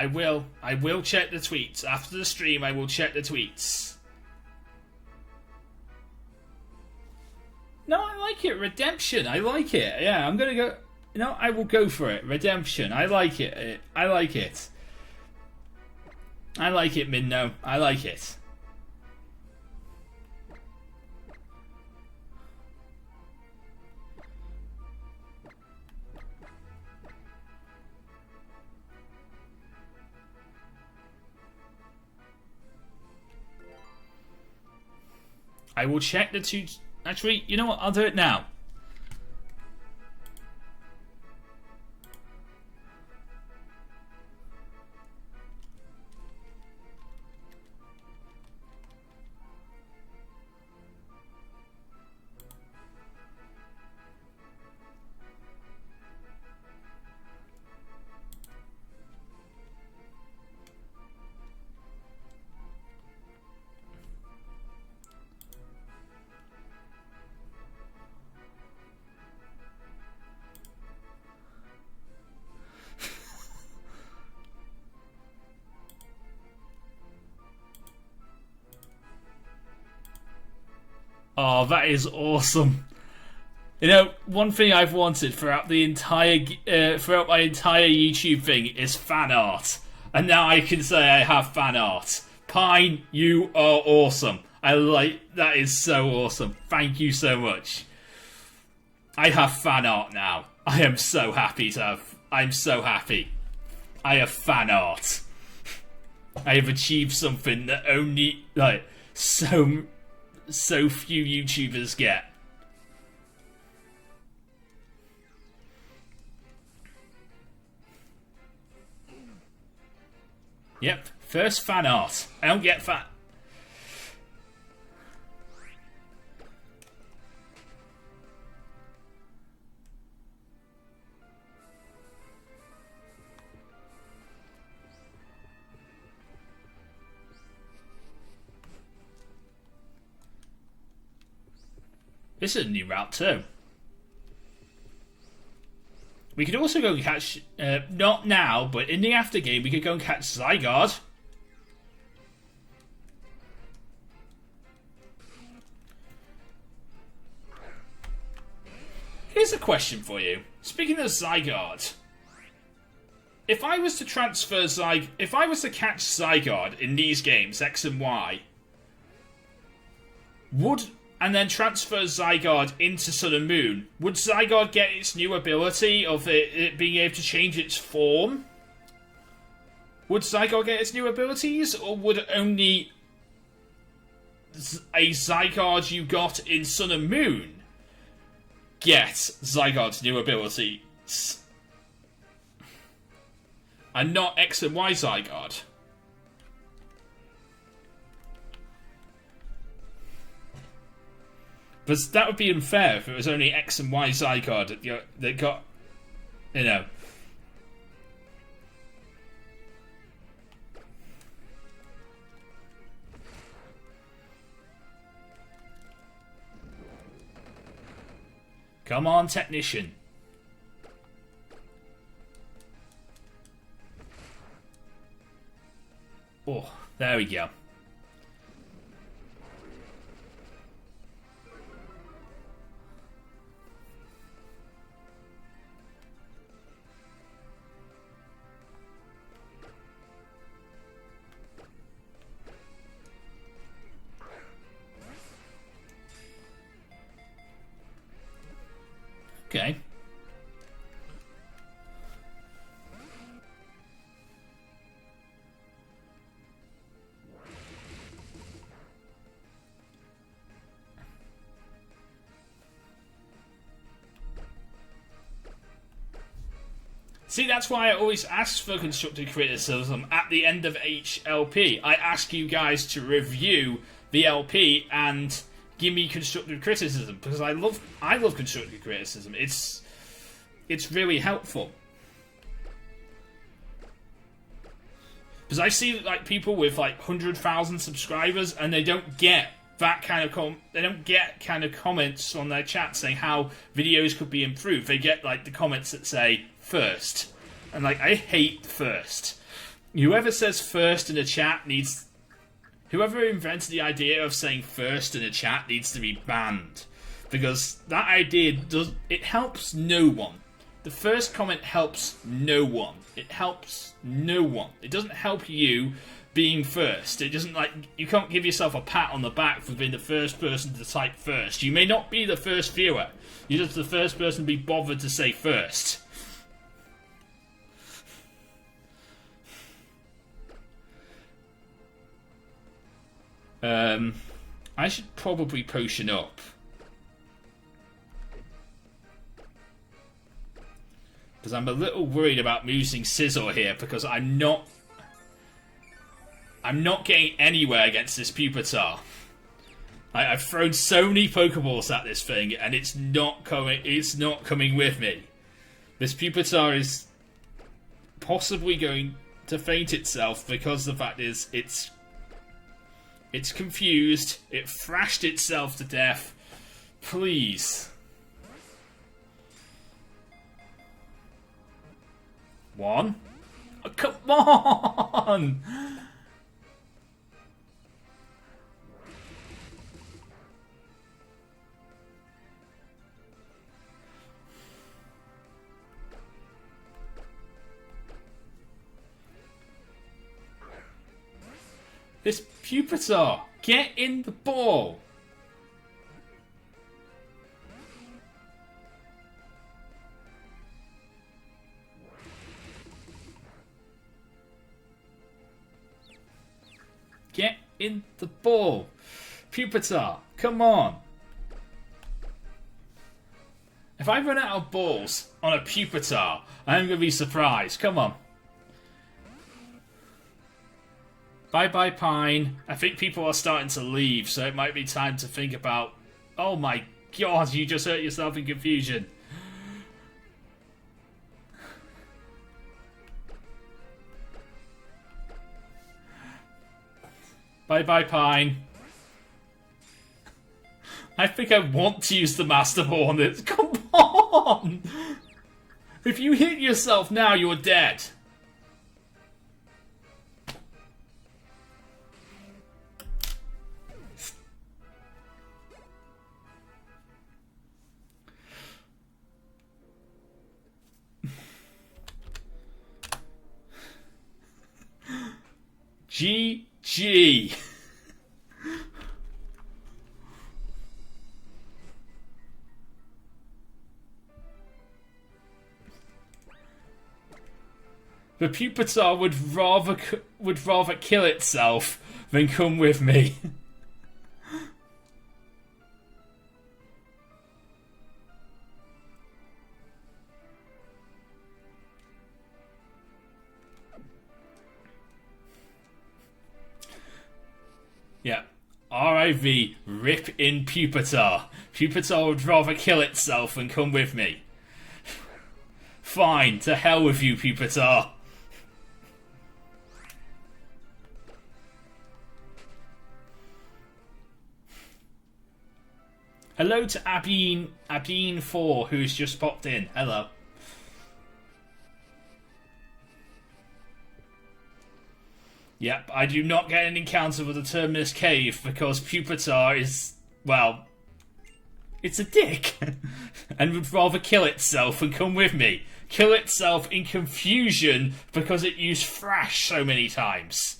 I will check the tweets. After the stream, I will check the tweets. No, I like it. Redemption. I like it. Yeah, I'm going to go... No, I will go for it. Redemption. I like it. I like it. I like it, Minno. I like it. I will check the two... Actually, you know what? I'll do it now. Oh, that is awesome. You know, one thing I've wanted throughout the entire, throughout my entire YouTube thing is fan art. And now I can say I have fan art. Pine, you are awesome. That is so awesome. Thank you so much. I have fan art now. I am so happy to have, I'm so happy. I have fan art. I have achieved something that only, like, so few YouTubers get. Yep, first fan art. I don't get fan. This is a new route too. We could also go and catch, not now, but in the after game, we could go and catch Zygarde. Here's a question for you. Speaking of Zygarde, if I was to transfer if I was to catch Zygarde in these games, X and Y, and then transfer Zygarde into Sun and Moon, would Zygarde get its new ability of it being able to change its form? Would Zygarde get its new abilities, or would only a Zygarde you got in Sun and Moon get Zygarde's new abilities? And not X and Y Zygarde? But that would be unfair if it was only X and Y Zygarde that got, you know. Come on, technician. Oh, there we go. Okay. See, that's why I always ask for constructive criticism at the end of each LP. I ask you guys to review the LP and give me constructive criticism, because I love constructive criticism. It's really helpful. Because I see like people with like 100,000 subscribers and they don't get that kind of comments on their chat saying how videos could be improved. They get like the comments that say first, and like I hate first. Whoever says first in a chat needs. Whoever invented the idea of saying first in a chat needs to be banned, because that idea helps no one. The first comment helps no one. It helps no one. It doesn't help you being first. It doesn't, like, you can't give yourself a pat on the back for being the first person to type first. You may not be the first viewer. You're just the first person to be bothered to say first. I should probably potion up. Because I'm a little worried about losing Scizor here, because I'm not getting anywhere against this Pupitar. I've thrown so many Pokeballs at this thing, and it's not coming with me. This Pupitar is possibly going to faint itself, because the fact is it's confused. It thrashed itself to death. Please. One. Oh, come on! This Pupitar! Get in the ball! Get in the ball! Pupitar, come on! If I run out of balls on a Pupitar, I'm going to be surprised. Come on. Bye-bye, Pine. I think people are starting to leave, so it might be time to think about... Oh my god, you just hurt yourself in confusion. Bye-bye, Pine. I think I want to use the Master Ball on this. Come on! If you hit yourself now, you're dead. GG. The Pupitar would rather kill itself than come with me. Yeah. R.I.V. Rip in Pupitar. Pupitar would rather kill itself than come with me. Fine, to hell with you, Pupitar. Hello to Abeen4, who's just popped in. Hello. Yep, I do not get an encounter with the Terminus Cave because Pupitar is, well, it's a dick. And would rather kill itself and come with me. Kill itself in confusion because it used Thrash so many times.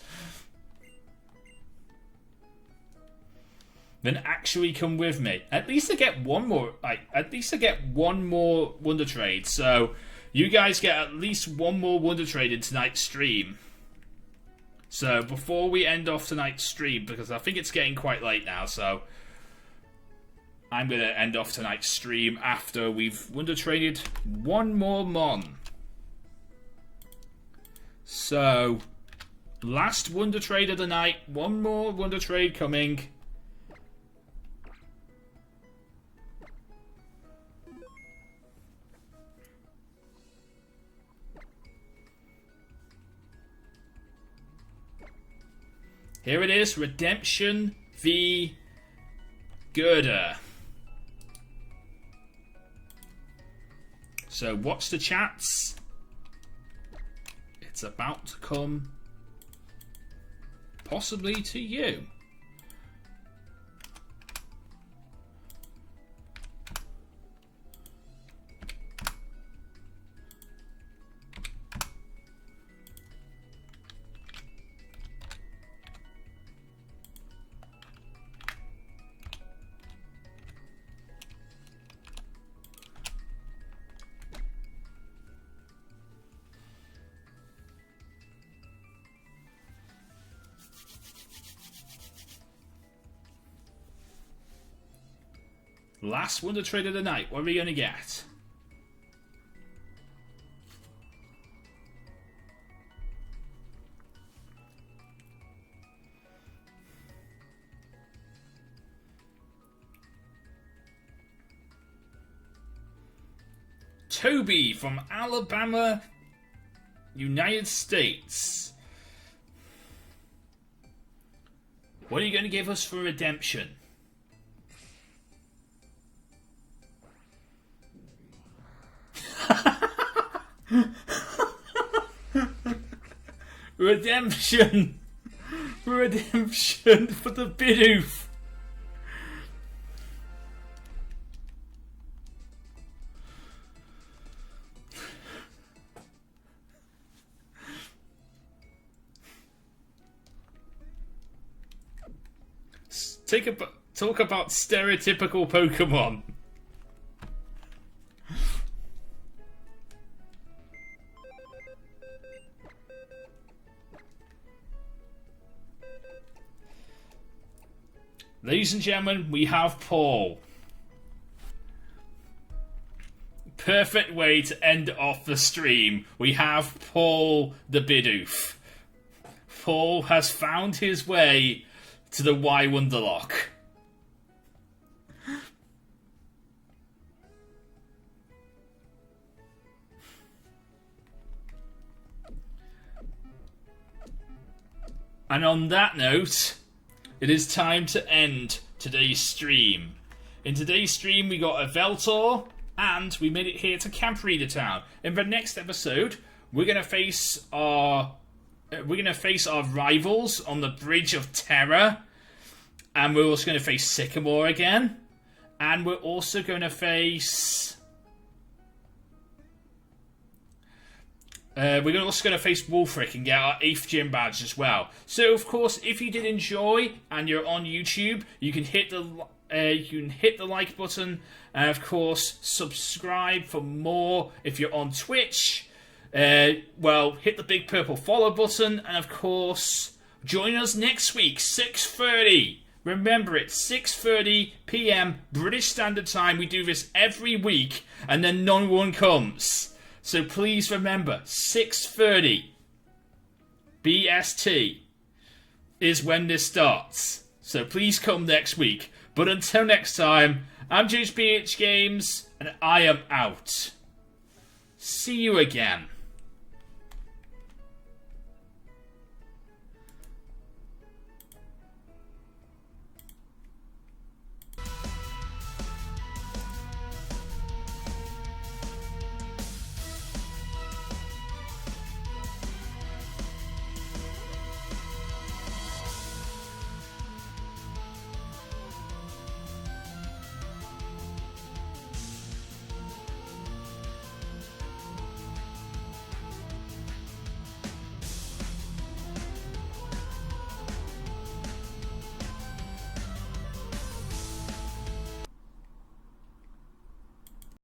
Then actually come with me. At least I get one more. At least I get one more Wonder Trade. So you guys get at least one more Wonder Trade in tonight's stream. So before we end off tonight's stream, because I think it's getting quite late now, so I'm gonna end off tonight's stream after we've Wonder Traded one more Mon. So last Wonder Trade of the night. One more Wonder Trade coming. Here it is, Redemption v. Girder. So watch the chats. It's about to come possibly to you. Last Wonder Trade of the night. What are we going to get? Toby from Alabama, United States. What are you going to give us for redemption? Redemption! Redemption for the Bidoof! Talk about stereotypical Pokemon. Ladies and gentlemen, we have Paul. Perfect way to end off the stream. We have Paul the Bidoof. Paul has found his way to the Y Wonderlocke. And on that note, it is time to end today's stream. In today's stream, we got a Yveltal, and we made it here to Camp Reader Town. In the next episode, we're gonna face our rivals on the Bridge of Terror, and we're also gonna face Sycamore again, and we're also gonna face. We're also going to face Wolfric and get our 8th gym badge as well. So, of course, if you did enjoy and you're on YouTube, you can hit the like button, and of course subscribe for more. If you're on Twitch, well, hit the big purple follow button, and of course join us next week, 6:30. Remember, it's 6:30 p.m. British Standard Time. We do this every week, and then no one comes. So please remember, 6:30 BST is when this starts. So please come next week. But until next time, I'm JoesphGames, and I am out. See you again.